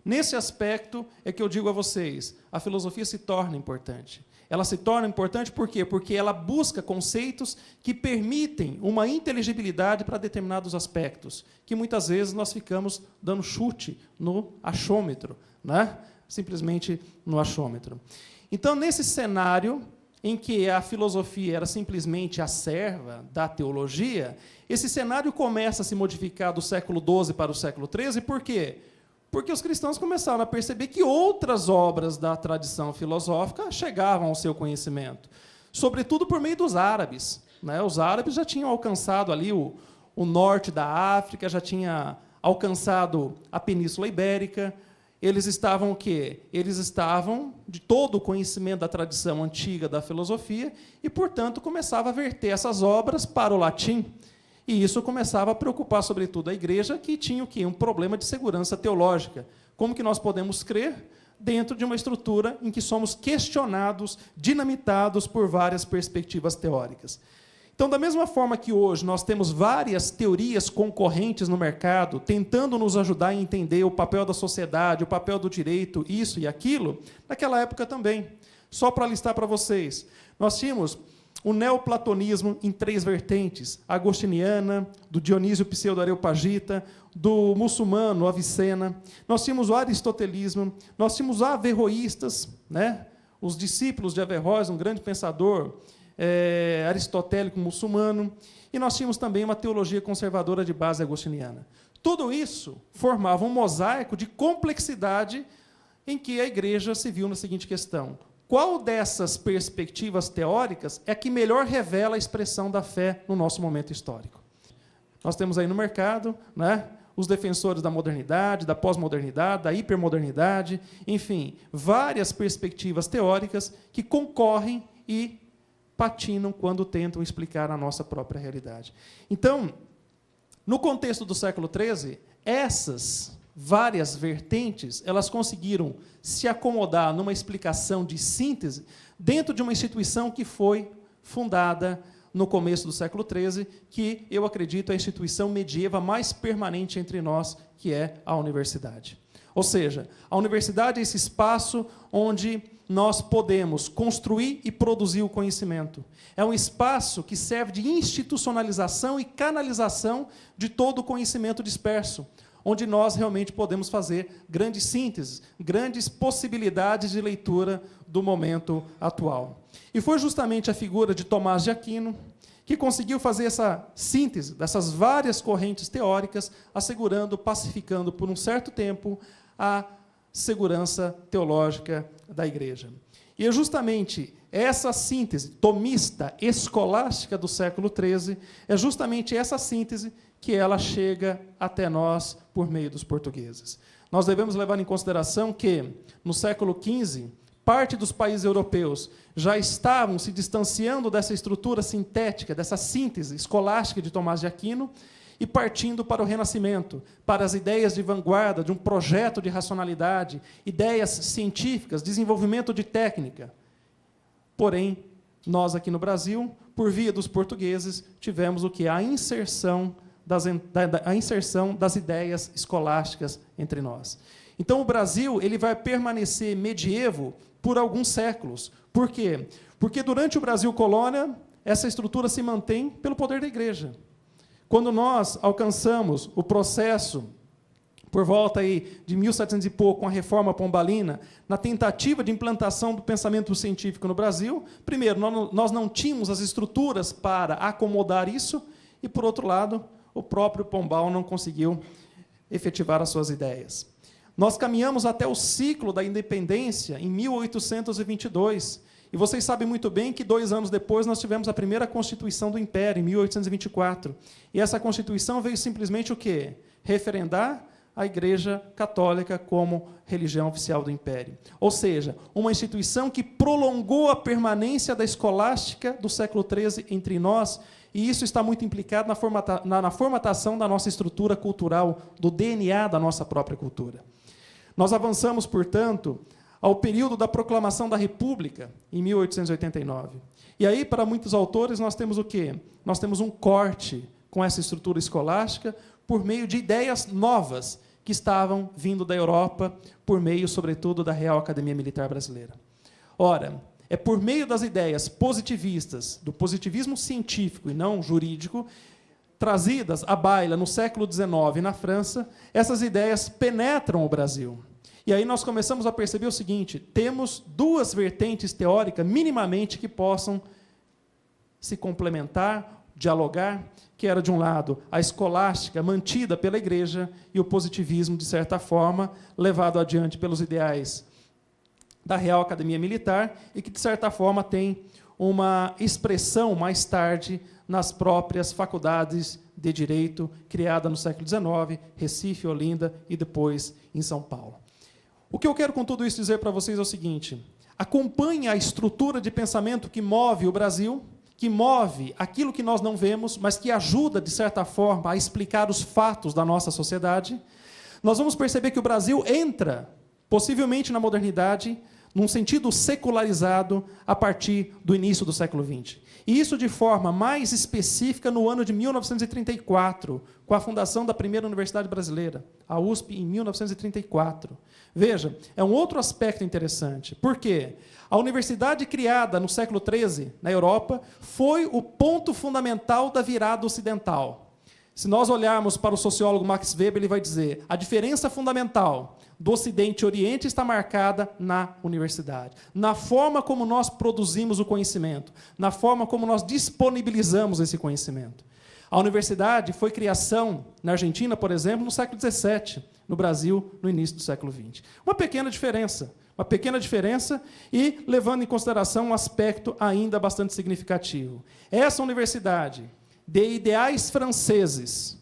Nesse aspecto é que eu digo a vocês, a filosofia se torna importante. Ela se torna importante por quê? Porque ela busca conceitos que permitem uma inteligibilidade para determinados aspectos, que muitas vezes nós ficamos dando chute no achômetro, né? Simplesmente no achômetro. Então, nesse cenário em que a filosofia era simplesmente a serva da teologia, esse cenário começa a se modificar do século XII para o século XIII, por quê? Porque os cristãos começaram a perceber que outras obras da tradição filosófica chegavam ao seu conhecimento, sobretudo por meio dos árabes. Né? Os árabes já tinham alcançado ali o norte da África, já tinha alcançado a Península Ibérica. Eles estavam o quê? Eles estavam de todo o conhecimento da tradição antiga da filosofia e, portanto, começava a verter essas obras para o latim. E isso começava a preocupar, sobretudo, a igreja, que tinha o quê? Um problema de segurança teológica. Como que nós podemos crer dentro de uma estrutura em que somos questionados, dinamitados por várias perspectivas teóricas? Então, da mesma forma que hoje nós temos várias teorias concorrentes no mercado, tentando nos ajudar a entender o papel da sociedade, o papel do direito, isso e aquilo, naquela época também. Só para listar para vocês, nós tínhamos o neoplatonismo em 3 vertentes, a agostiniana, do Dionísio Pseudo-Areopagita, do muçulmano Avicena. Nós tínhamos o aristotelismo, nós tínhamos os averroístas, né? Os discípulos de Averroes, um grande pensador aristotélico muçulmano, e nós tínhamos também uma teologia conservadora de base agostiniana. Tudo isso formava um mosaico de complexidade em que a igreja se viu na seguinte questão: qual dessas perspectivas teóricas é a que melhor revela a expressão da fé no nosso momento histórico? Nós temos aí no mercado, né, os defensores da modernidade, da pós-modernidade, da hipermodernidade, enfim, várias perspectivas teóricas que concorrem e patinam quando tentam explicar a nossa própria realidade. Então, no contexto do século XIII, essas várias vertentes, elas conseguiram se acomodar numa explicação de síntese dentro de uma instituição que foi fundada no começo do século XIII, que, eu acredito, é a instituição medieva mais permanente entre nós, que é a universidade. Ou seja, a universidade é esse espaço onde nós podemos construir e produzir o conhecimento. É um espaço que serve de institucionalização e canalização de todo o conhecimento disperso, onde nós realmente podemos fazer grandes sínteses, grandes possibilidades de leitura do momento atual. E foi justamente a figura de Tomás de Aquino que conseguiu fazer essa síntese dessas várias correntes teóricas, assegurando, pacificando por um certo tempo a segurança teológica da Igreja. E é justamente essa síntese tomista, escolástica do século XIII, é justamente essa síntese que ela chega até nós por meio dos portugueses. Nós devemos levar em consideração que, no século XV, parte dos países europeus já estavam se distanciando dessa estrutura sintética, dessa síntese escolástica de Tomás de Aquino, e partindo para o Renascimento, para as ideias de vanguarda, de um projeto de racionalidade, ideias científicas, desenvolvimento de técnica. Porém, nós aqui no Brasil, por via dos portugueses, tivemos o que? A inserção das ideias escolásticas entre nós. Então, o Brasil ele vai permanecer medievo por alguns séculos. Por quê? Porque durante o Brasil colônia, essa estrutura se mantém pelo poder da Igreja. Quando nós alcançamos o processo, por volta aí de 1700 e pouco, com a Reforma Pombalina, na tentativa de implantação do pensamento científico no Brasil, primeiro, nós não tínhamos as estruturas para acomodar isso, e, por outro lado, o próprio Pombal não conseguiu efetivar as suas ideias. Nós caminhamos até o ciclo da independência em 1822, e vocês sabem muito bem que 2 anos depois nós tivemos a primeira Constituição do Império, em 1824. E essa Constituição veio simplesmente o quê? Referendar a Igreja Católica como religião oficial do Império. Ou seja, uma instituição que prolongou a permanência da escolástica do século XIII entre nós, e isso está muito implicado na formatação da nossa estrutura cultural, do DNA da nossa própria cultura. Nós avançamos, portanto, ao período da proclamação da República, em 1889. E aí, para muitos autores, nós temos o quê? Nós temos um corte com essa estrutura escolástica por meio de ideias novas que estavam vindo da Europa, por meio, sobretudo, da Real Academia Militar Brasileira. Ora, é por meio das ideias positivistas, do positivismo científico e não jurídico, trazidas à baila no século XIX na França, essas ideias penetram o Brasil. E aí nós começamos a perceber o seguinte: temos 2 vertentes teóricas, minimamente, que possam se complementar, dialogar, que era, de um lado, a escolástica mantida pela Igreja e o positivismo, de certa forma, levado adiante pelos ideais da Real Academia Militar e que, de certa forma, tem uma expressão, mais tarde, nas próprias faculdades de Direito, criada no século XIX, Recife, Olinda e depois em São Paulo. O que eu quero com tudo isso dizer para vocês é o seguinte: acompanhe a estrutura de pensamento que move o Brasil, que move aquilo que nós não vemos, mas que ajuda, de certa forma, a explicar os fatos da nossa sociedade. Nós vamos perceber que o Brasil entra, possivelmente na modernidade, num sentido secularizado, a partir do início do século XX. E isso de forma mais específica no ano de 1934, com a fundação da primeira universidade brasileira, a USP, em 1934. Veja, é um outro aspecto interessante. Por quê? A universidade criada no século XIII, na Europa, foi o ponto fundamental da virada ocidental. Se nós olharmos para o sociólogo Max Weber, ele vai dizer: a diferença fundamental do Ocidente e Oriente está marcada na universidade, na forma como nós produzimos o conhecimento, na forma como nós disponibilizamos esse conhecimento. A universidade foi criação na Argentina, por exemplo, no século XVII, no Brasil, no início do século XX. Uma pequena diferença e levando em consideração um aspecto ainda bastante significativo. Essa universidade, de ideais franceses,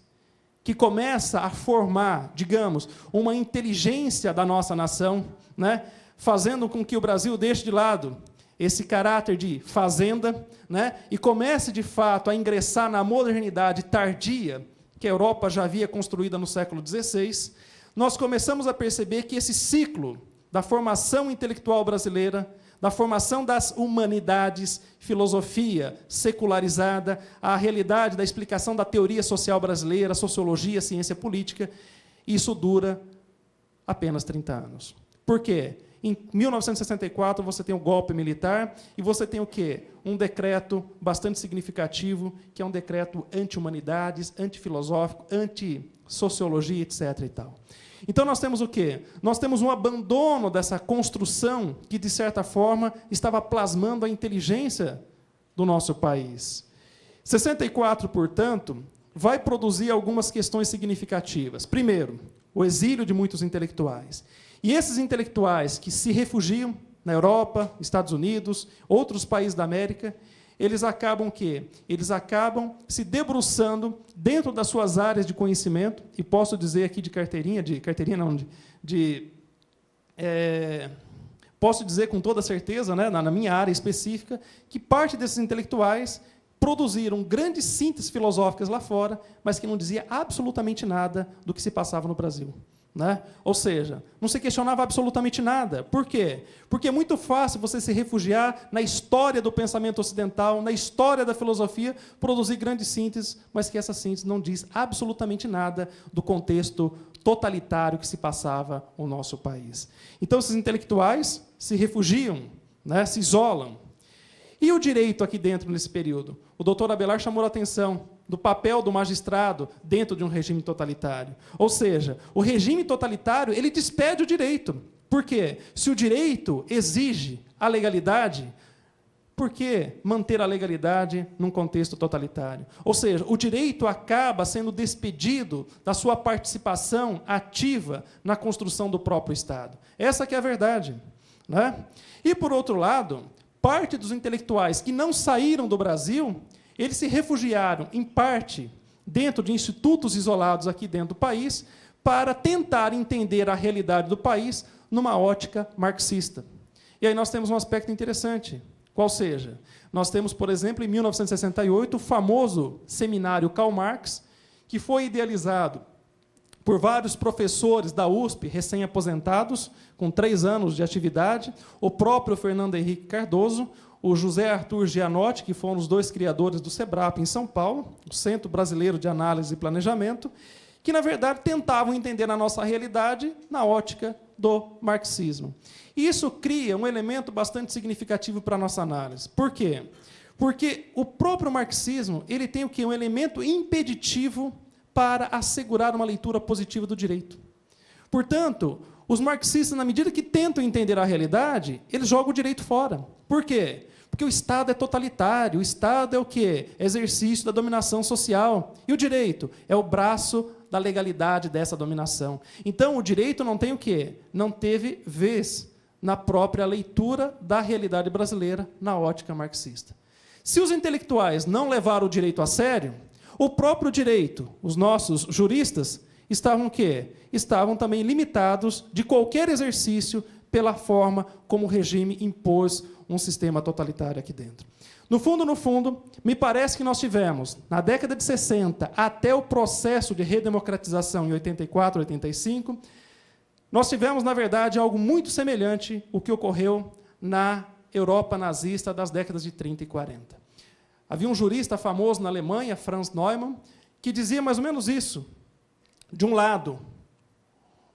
que começa a formar, digamos, uma inteligência da nossa nação, né, fazendo com que o Brasil deixe de lado esse caráter de fazenda, né, e comece, de fato, a ingressar na modernidade tardia, que a Europa já havia construída no século XVI, nós começamos a perceber que esse ciclo da formação intelectual brasileira, da formação das humanidades, filosofia secularizada, a realidade da explicação da teoria social brasileira, sociologia, ciência política, isso dura apenas 30 anos. Por quê? Em 1964, você tem o golpe militar e você tem o quê? Um decreto bastante significativo, que é um decreto anti-humanidades, antifilosófico, anti-sociologia, etc. e tal. Então, nós temos o quê? Nós temos um abandono dessa construção que, de certa forma, estava plasmando a inteligência do nosso país. 64, portanto, vai produzir algumas questões significativas. Primeiro, o exílio de muitos intelectuais. E esses intelectuais que se refugiam na Europa, Estados Unidos, outros países da América, eles acabam o quê? Eles acabam se debruçando dentro das suas áreas de conhecimento, e posso dizer aqui posso dizer com toda certeza, né, na minha área específica, que parte desses intelectuais produziram grandes sínteses filosóficas lá fora, mas que não dizia absolutamente nada do que se passava no Brasil. Né? Ou seja, não se questionava absolutamente nada. Por quê? Porque é muito fácil você se refugiar na história do pensamento ocidental, na história da filosofia, produzir grandes sínteses, mas que essa síntese não diz absolutamente nada do contexto totalitário que se passava no nosso país. Então, esses intelectuais se refugiam, né, se isolam. E o direito aqui dentro, nesse período? O doutor Abelar chamou a atenção do papel do magistrado dentro de um regime totalitário. Ou seja, o regime totalitário ele despede o direito. Por quê? Se o direito exige a legalidade, por que manter a legalidade num contexto totalitário? Ou seja, o direito acaba sendo despedido da sua participação ativa na construção do próprio Estado. Essa que é a verdade. Né? E, por outro lado, parte dos intelectuais que não saíram do Brasil, eles se refugiaram, em parte, dentro de institutos isolados aqui dentro do país, para tentar entender a realidade do país numa ótica marxista. E aí nós temos um aspecto interessante. Qual seja? Nós temos, por exemplo, em 1968, o famoso seminário Karl Marx, que foi idealizado por vários professores da USP, recém-aposentados, com 3 anos de atividade, o próprio Fernando Henrique Cardoso, o José Arthur Gianotti, que foram os 2 criadores do SEBRAP em São Paulo, o Centro Brasileiro de Análise e Planejamento, que, na verdade, tentavam entender a nossa realidade na ótica do marxismo. E isso cria um elemento bastante significativo para a nossa análise. Por quê? Porque o próprio marxismo ele tem o quê? Um elemento impeditivo para assegurar uma leitura positiva do direito. Portanto, os marxistas, na medida que tentam entender a realidade, eles jogam o direito fora. Por quê? Porque o Estado é totalitário, o Estado é o quê? É exercício da dominação social. E o direito é o braço da legalidade dessa dominação. Então, o direito não tem o quê? Não teve vez na própria leitura da realidade brasileira na ótica marxista. Se os intelectuais não levaram o direito a sério, o próprio direito, os nossos juristas, estavam o quê? Estavam também limitados de qualquer exercício pela forma como o regime impôs um sistema totalitário aqui dentro. No fundo, me parece que nós tivemos, na década de 60, até o processo de redemocratização em 84, 85, nós tivemos, na verdade, algo muito semelhante ao que ocorreu na Europa nazista das décadas de 30 e 40. Havia um jurista famoso na Alemanha, Franz Neumann, que dizia mais ou menos isso. De um lado,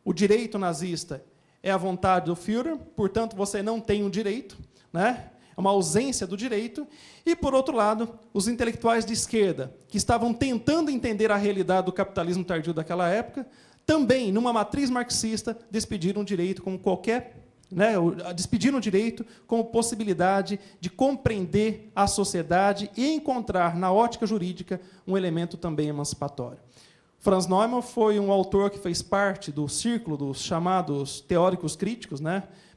o direito nazista é a vontade do Führer, portanto, você não tem um direito, né? É uma ausência do direito. E, por outro lado, os intelectuais de esquerda, que estavam tentando entender a realidade do capitalismo tardio daquela época, também, numa matriz marxista, despediram o direito como despediram o direito como possibilidade de compreender a sociedade e encontrar, na ótica jurídica, um elemento também emancipatório. Franz Neumann foi um autor que fez parte do círculo dos chamados teóricos críticos,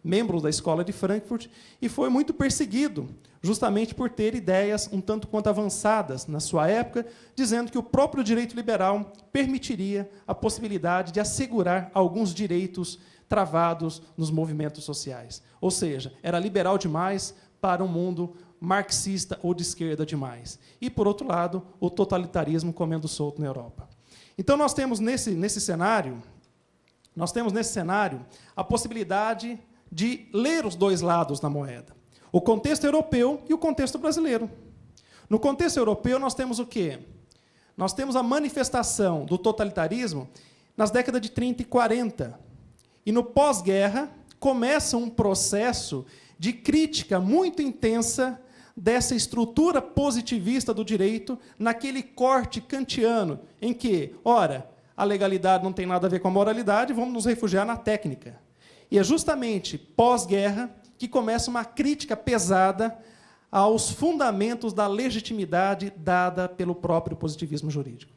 membros da Escola de Frankfurt, e foi muito perseguido, justamente por ter ideias um tanto quanto avançadas na sua época, dizendo que o próprio direito liberal permitiria a possibilidade de assegurar alguns direitos travados nos movimentos sociais. Ou seja, era liberal demais para um mundo marxista ou de esquerda demais. E, por outro lado, o totalitarismo comendo solto na Europa. Então, nós temos nesse cenário a possibilidade de ler os dois lados da moeda. O contexto europeu e o contexto brasileiro. No contexto europeu, nós temos o quê? Nós temos a manifestação do totalitarismo nas décadas de 30 e 40. E, no pós-guerra, começa um processo de crítica muito intensa dessa estrutura positivista do direito, naquele corte kantiano, em que, ora, a legalidade não tem nada a ver com a moralidade, vamos nos refugiar na técnica. E é justamente pós-guerra que começa uma crítica pesada aos fundamentos da legitimidade dada pelo próprio positivismo jurídico.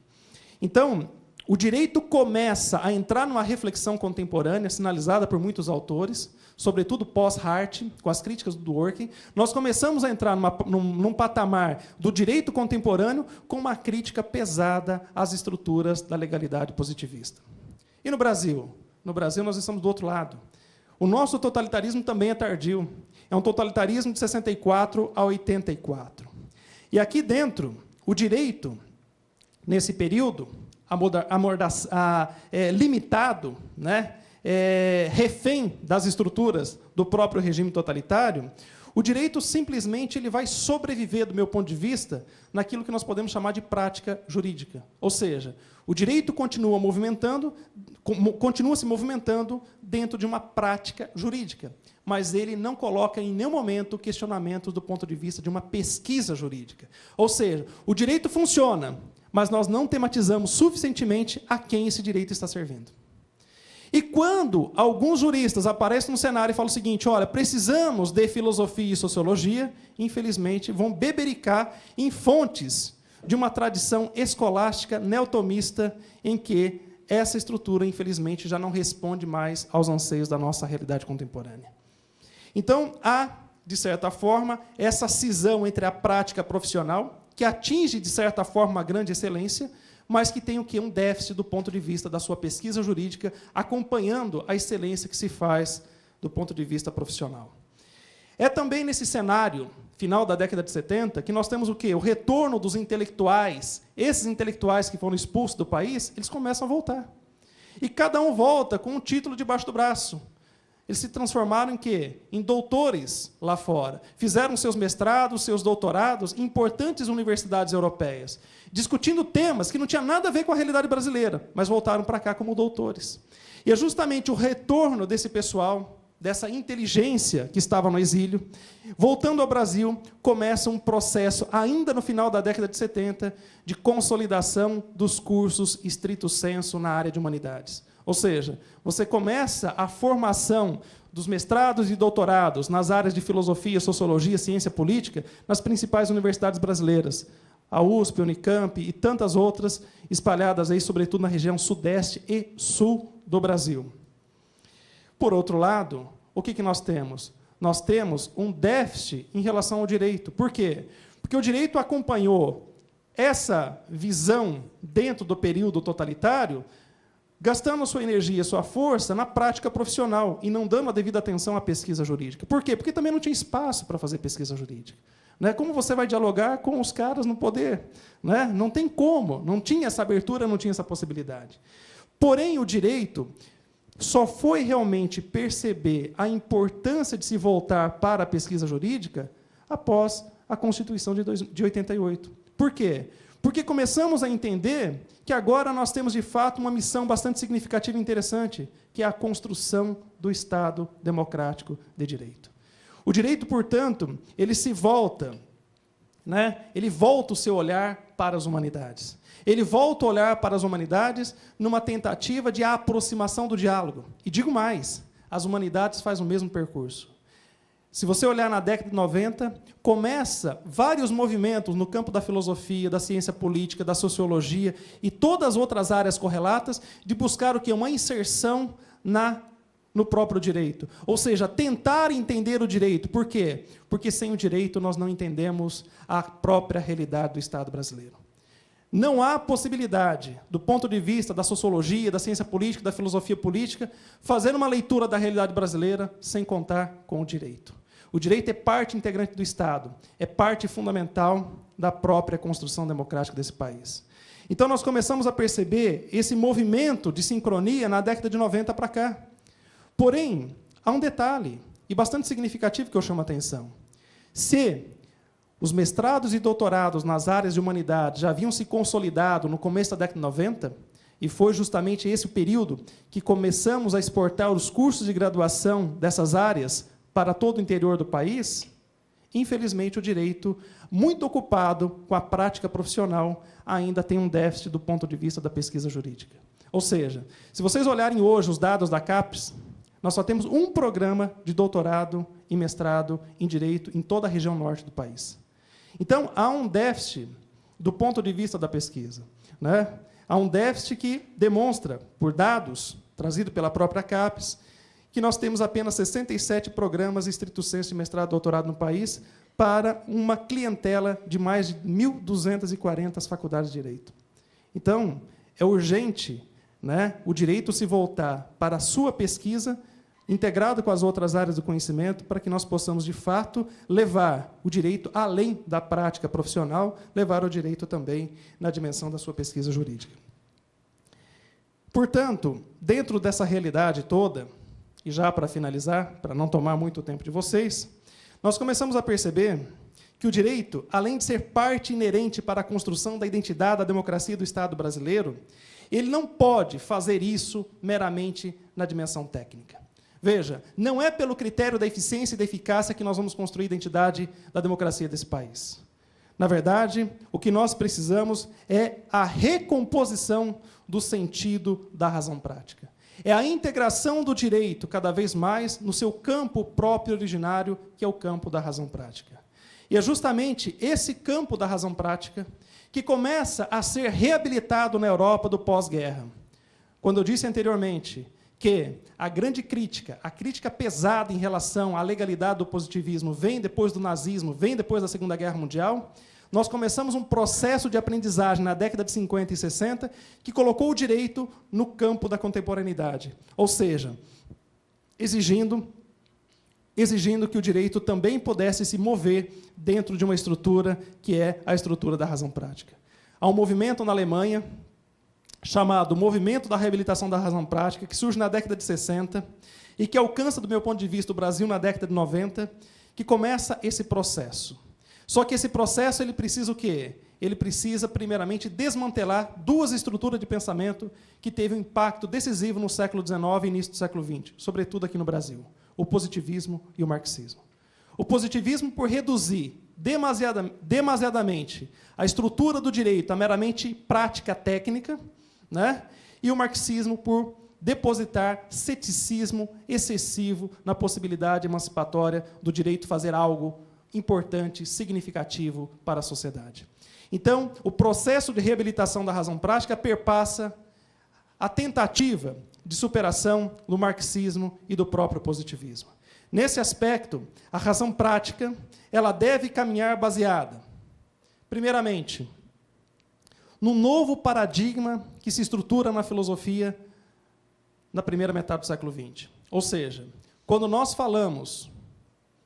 Então, o direito começa a entrar numa reflexão contemporânea, sinalizada por muitos autores, sobretudo pós-Hart, com as críticas do Dworkin. Nós começamos a entrar num patamar do direito contemporâneo com uma crítica pesada às estruturas da legalidade positivista. E no Brasil? No Brasil, nós estamos do outro lado. O nosso totalitarismo também é tardio. É um totalitarismo de 64 a 84. E aqui dentro, o direito, nesse período, limitado, refém das estruturas do próprio regime totalitário, o direito simplesmente ele vai sobreviver, do meu ponto de vista, naquilo que nós podemos chamar de prática jurídica. Ou seja, o direito continua se movimentando dentro de uma prática jurídica, mas ele não coloca em nenhum momento questionamentos do ponto de vista de uma pesquisa jurídica. Ou seja, o direito funciona, mas nós não tematizamos suficientemente a quem esse direito está servindo. E quando alguns juristas aparecem no cenário e falam o seguinte, olha, precisamos de filosofia e sociologia, infelizmente, vão bebericar em fontes de uma tradição escolástica neotomista em que essa estrutura, infelizmente, já não responde mais aos anseios da nossa realidade contemporânea. Então, há, de certa forma, essa cisão entre a prática profissional, que atinge, de certa forma, uma grande excelência, mas que tem o quê? Um déficit do ponto de vista da sua pesquisa jurídica, acompanhando a excelência que se faz do ponto de vista profissional. É também nesse cenário, final da década de 70, que nós temos o quê? O retorno dos intelectuais. Esses intelectuais que foram expulsos do país, eles começam a voltar. E cada um volta com um título debaixo do braço. Eles se transformaram em quê? Em doutores lá fora. Fizeram seus mestrados, seus doutorados em importantes universidades europeias, discutindo temas que não tinham nada a ver com a realidade brasileira, mas voltaram para cá como doutores. E é justamente o retorno desse pessoal, dessa inteligência que estava no exílio, voltando ao Brasil, começa um processo, ainda no final da década de 70, de consolidação dos cursos estrito sensu na área de humanidades. Ou seja, você começa a formação dos mestrados e doutorados nas áreas de filosofia, sociologia, ciência política, nas principais universidades brasileiras, a USP, a Unicamp e tantas outras, espalhadas aí, sobretudo na região sudeste e sul do Brasil. Por outro lado, o que nós temos? Nós temos um déficit em relação ao direito. Por quê? Porque o direito acompanhou essa visão dentro do período totalitário, gastando sua energia, sua força na prática profissional e não dando a devida atenção à pesquisa jurídica. Por quê? Porque também não tinha espaço para fazer pesquisa jurídica. Como você vai dialogar com os caras no poder? Não tem como, não tinha essa abertura, não tinha essa possibilidade. Porém, o direito só foi realmente perceber a importância de se voltar para a pesquisa jurídica após a Constituição de 88. Por quê? Porque começamos a entender que agora nós temos, de fato, uma missão bastante significativa e interessante, que é a construção do Estado democrático de direito. O direito, portanto, ele se volta, ele volta o seu olhar para as humanidades. Ele volta a olhar para as humanidades numa tentativa de aproximação do diálogo. E digo mais, as humanidades fazem o mesmo percurso. Se você olhar na década de 90, começa vários movimentos no campo da filosofia, da ciência política, da sociologia e todas as outras áreas correlatas de buscar o quê? Uma inserção no próprio direito. Ou seja, tentar entender o direito. Por quê? Porque sem o direito nós não entendemos a própria realidade do Estado brasileiro. Não há possibilidade, do ponto de vista da sociologia, da ciência política, da filosofia política, fazer uma leitura da realidade brasileira sem contar com o direito. O direito é parte integrante do Estado, é parte fundamental da própria construção democrática desse país. Então, nós começamos a perceber esse movimento de sincronia na década de 90 para cá. Porém, há um detalhe, e bastante significativo, que eu chamo a atenção. Se os mestrados e doutorados nas áreas de humanidade já haviam se consolidado no começo da década de 90, e foi justamente esse o período que começamos a exportar os cursos de graduação dessas áreas para todo o interior do país, infelizmente o direito, muito ocupado com a prática profissional, ainda tem um déficit do ponto de vista da pesquisa jurídica. Ou seja, se vocês olharem hoje os dados da CAPES, nós só temos um programa de doutorado e mestrado em direito em toda a região norte do país. Então, há um déficit do ponto de vista da pesquisa. Há um déficit que demonstra, por dados trazidos pela própria CAPES, que nós temos apenas 67 programas estrito sensu de mestrado e doutorado no país para uma clientela de mais de 1.240 faculdades de direito. Então, é urgente o direito se voltar para a sua pesquisa, integrado com as outras áreas do conhecimento, para que nós possamos, de fato, levar o direito além da prática profissional, levar o direito também na dimensão da sua pesquisa jurídica. Portanto, dentro dessa realidade toda, e já para finalizar, para não tomar muito tempo de vocês, nós começamos a perceber que o direito, além de ser parte inerente para a construção da identidade, da democracia do Estado brasileiro, ele não pode fazer isso meramente na dimensão técnica. Veja, não é pelo critério da eficiência e da eficácia que nós vamos construir a identidade da democracia desse país. Na verdade, o que nós precisamos é a recomposição do sentido da razão prática. É a integração do direito, cada vez mais, no seu campo próprio originário, que é o campo da razão prática. E é justamente esse campo da razão prática que começa a ser reabilitado na Europa do pós-guerra. Quando eu disse anteriormente que a grande crítica, a crítica pesada em relação à legalidade do positivismo vem depois do nazismo, vem depois da Segunda Guerra Mundial, nós começamos um processo de aprendizagem na década de 50 e 60 que colocou o direito no campo da contemporaneidade, ou seja, exigindo que o direito também pudesse se mover dentro de uma estrutura que é a estrutura da razão prática. Há um movimento na Alemanha chamado Movimento da Reabilitação da Razão Prática, que surge na década de 60 e que alcança, do meu ponto de vista, o Brasil na década de 90, que começa esse processo. Só que esse processo ele precisa o quê? Ele precisa, primeiramente, desmantelar duas estruturas de pensamento que teve um impacto decisivo no século XIX e início do século XX, sobretudo aqui no Brasil: o positivismo e o marxismo. O positivismo por reduzir demasiadamente a estrutura do direito a meramente prática técnica, e o marxismo por depositar ceticismo excessivo na possibilidade emancipatória do direito fazer algo importante, significativo para a sociedade. Então, o processo de reabilitação da razão prática perpassa a tentativa de superação do marxismo e do próprio positivismo. Nesse aspecto, a razão prática ela deve caminhar baseada, primeiramente, no novo paradigma que se estrutura na filosofia na primeira metade do século XX. Ou seja, quando nós falamos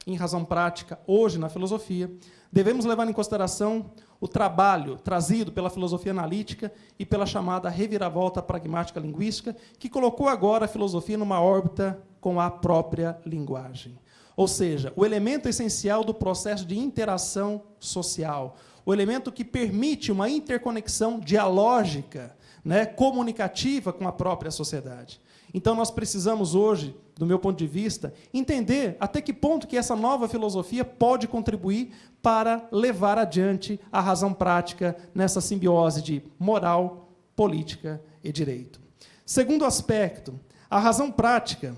em razão prática, hoje na filosofia, devemos levar em consideração o trabalho trazido pela filosofia analítica e pela chamada reviravolta pragmática linguística, que colocou agora a filosofia numa órbita com a própria linguagem. Ou seja, o elemento essencial do processo de interação social, o elemento que permite uma interconexão dialógica, né, comunicativa com a própria sociedade. Então, nós precisamos hoje, do meu ponto de vista, entender até que ponto que essa nova filosofia pode contribuir para levar adiante a razão prática nessa simbiose de moral, política e direito. Segundo aspecto, a razão prática,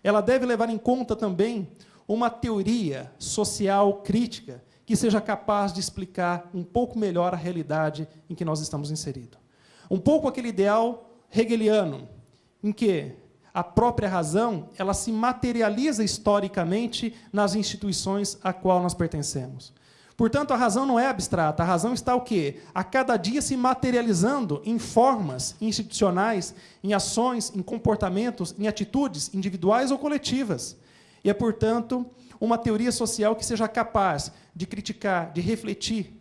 ela deve levar em conta também uma teoria social crítica que seja capaz de explicar um pouco melhor a realidade em que nós estamos inseridos. Um pouco aquele ideal hegeliano, em que a própria razão ela se materializa historicamente nas instituições a qual nós pertencemos. Portanto, a razão não é abstrata, a razão está o quê? A cada dia se materializando em formas institucionais, em ações, em comportamentos, em atitudes individuais ou coletivas. E é, portanto, uma teoria social que seja capaz de criticar, de refletir,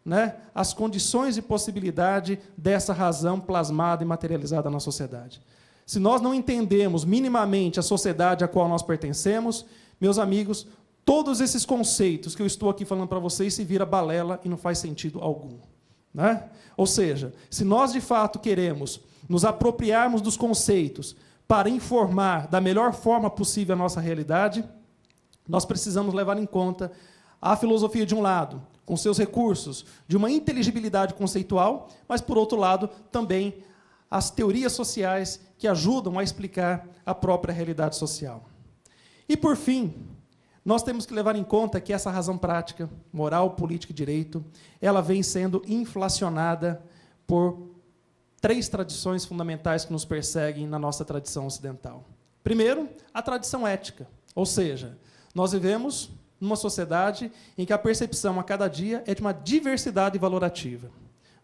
né, as condições e possibilidade dessa razão plasmada e materializada na sociedade. Se nós não entendemos minimamente a sociedade a qual nós pertencemos, meus amigos, todos esses conceitos que eu estou aqui falando para vocês se vira balela e não faz sentido algum. Né? Ou seja, se nós de fato queremos nos apropriarmos dos conceitos para informar da melhor forma possível a nossa realidade, nós precisamos levar em conta a filosofia de um lado, com seus recursos de uma inteligibilidade conceitual, mas, por outro lado, também as teorias sociais que ajudam a explicar a própria realidade social. E, por fim, nós temos que levar em conta que essa razão prática, moral, política e direito, ela vem sendo inflacionada por 3 tradições fundamentais que nos perseguem na nossa tradição ocidental. Primeiro, a tradição ética, ou seja, nós vivemos numa sociedade em que a percepção a cada dia é de uma diversidade valorativa.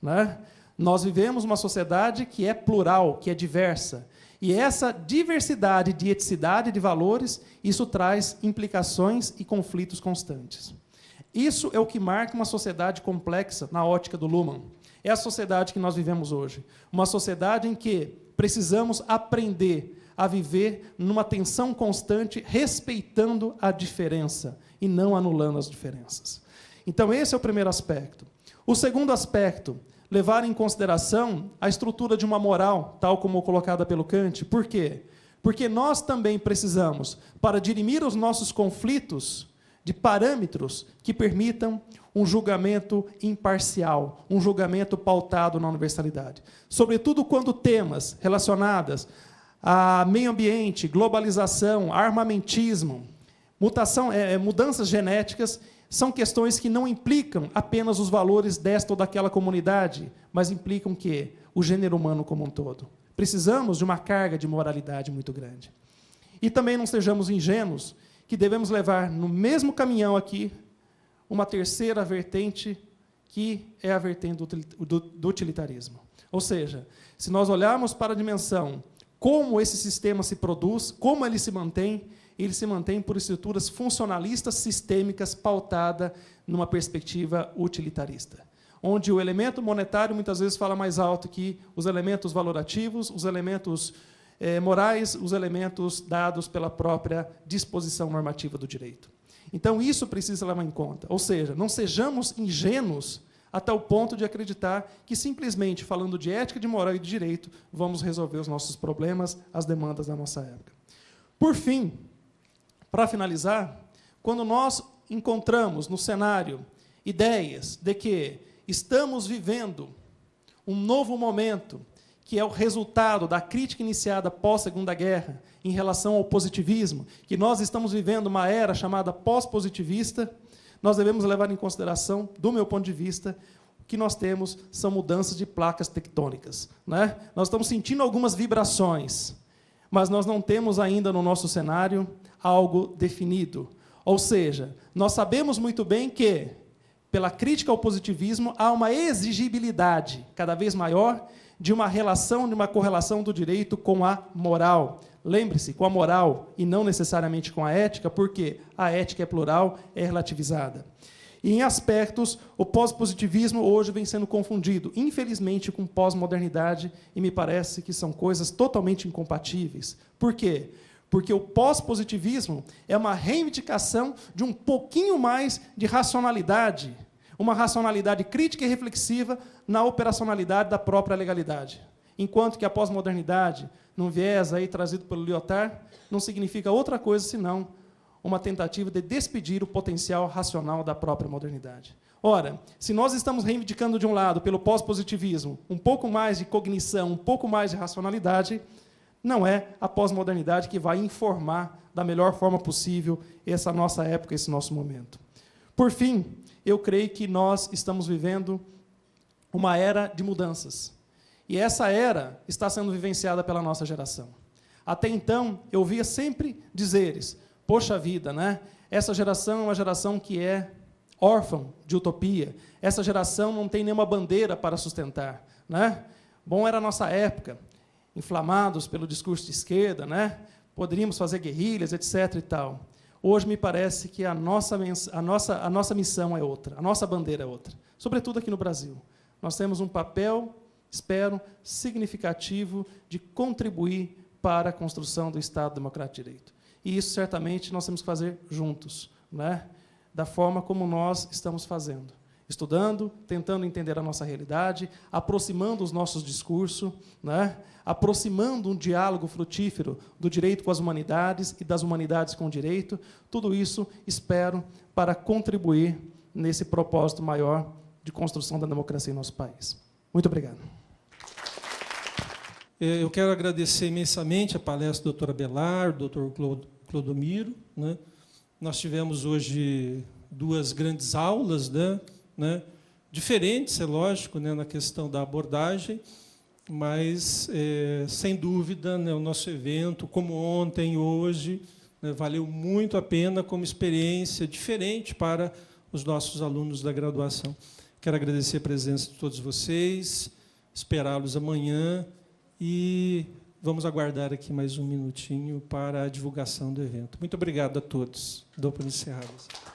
Né? Nós vivemos uma sociedade que é plural, que é diversa. E essa diversidade de eticidade de valores, isso traz implicações e conflitos constantes. Isso é o que marca uma sociedade complexa na ótica do Luhmann. É a sociedade que nós vivemos hoje. Uma sociedade em que precisamos aprender a viver numa tensão constante, respeitando a diferença e não anulando as diferenças. Então, esse é o primeiro aspecto. O segundo aspecto, levar em consideração a estrutura de uma moral, tal como colocada pelo Kant. Por quê? Porque nós também precisamos, para dirimir os nossos conflitos, de parâmetros que permitam um julgamento imparcial, um julgamento pautado na universalidade. Sobretudo quando temas relacionados a meio ambiente, globalização, armamentismo, mudanças genéticas, são questões que não implicam apenas os valores desta ou daquela comunidade, mas implicam o gênero humano como um todo. Precisamos de uma carga de moralidade muito grande. E também não sejamos ingênuos, que devemos levar no mesmo caminhão aqui uma terceira vertente, que é a vertente do utilitarismo. Ou seja, se nós olharmos para a dimensão como esse sistema se produz, como ele se mantém por estruturas funcionalistas sistêmicas pautada numa perspectiva utilitarista, onde o elemento monetário muitas vezes fala mais alto que os elementos valorativos, os elementos morais, os elementos dados pela própria disposição normativa do direito. Então, isso precisa levar em conta. Ou seja, não sejamos ingênuos até o ponto de acreditar que, simplesmente falando de ética, de moral e de direito, vamos resolver os nossos problemas, as demandas da nossa época. Por fim, para finalizar, quando nós encontramos no cenário ideias de que estamos vivendo um novo momento, que é o resultado da crítica iniciada pós-Segunda Guerra em relação ao positivismo, que nós estamos vivendo uma era chamada pós-positivista, nós devemos levar em consideração, do meu ponto de vista, o que nós temos são mudanças de placas tectônicas. Né? Nós estamos sentindo algumas vibrações, mas nós não temos ainda no nosso cenário algo definido. Ou seja, nós sabemos muito bem que, pela crítica ao positivismo, há uma exigibilidade cada vez maior de uma relação, de uma correlação do direito com a moral, lembre-se, com a moral e não necessariamente com a ética, porque a ética é plural, é relativizada. E, em aspectos, o pós-positivismo hoje vem sendo confundido, infelizmente, com pós-modernidade, e me parece que são coisas totalmente incompatíveis. Por quê? Porque o pós-positivismo é uma reivindicação de um pouquinho mais de racionalidade, uma racionalidade crítica e reflexiva na operacionalidade da própria legalidade. Enquanto que a pós-modernidade, num viés aí trazido pelo Lyotard, não significa outra coisa senão uma tentativa de despedir o potencial racional da própria modernidade. Ora, se nós estamos reivindicando, de um lado, pelo pós-positivismo, um pouco mais de cognição, um pouco mais de racionalidade, não é a pós-modernidade que vai informar da melhor forma possível essa nossa época, esse nosso momento. Por fim, eu creio que nós estamos vivendo uma era de mudanças. E essa era está sendo vivenciada pela nossa geração. Até então, eu ouvia sempre dizeres: poxa vida, né? Essa geração é uma geração que é órfã de utopia. Essa geração não tem nenhuma bandeira para sustentar, né? Bom era a nossa época, inflamados pelo discurso de esquerda, né? Poderíamos fazer guerrilhas, etc. e tal. Hoje me parece que a nossa missão é outra, a nossa bandeira é outra, sobretudo aqui no Brasil. Nós temos um papel, espero, significativo de contribuir para a construção do Estado Democrático de Direito. E isso, certamente, nós temos que fazer juntos, né? Da forma como nós estamos fazendo. Estudando, tentando entender a nossa realidade, aproximando os nossos discursos, né? Aproximando um diálogo frutífero do direito com as humanidades e das humanidades com o direito. Tudo isso, espero, para contribuir nesse propósito maior de construção da democracia em nosso país. Muito obrigado. Eu quero agradecer imensamente a palestra do doutor Abelardo, do doutor Clodomiro, né? Nós tivemos hoje duas grandes aulas, né? Diferentes, é lógico, né, na questão da abordagem, mas, sem dúvida, né, o nosso evento, como ontem, hoje, né, valeu muito a pena como experiência diferente para os nossos alunos da graduação. Quero agradecer a presença de todos vocês, esperá-los amanhã e vamos aguardar aqui mais um minutinho para a divulgação do evento. Muito obrigado a todos. Dou por encerrado.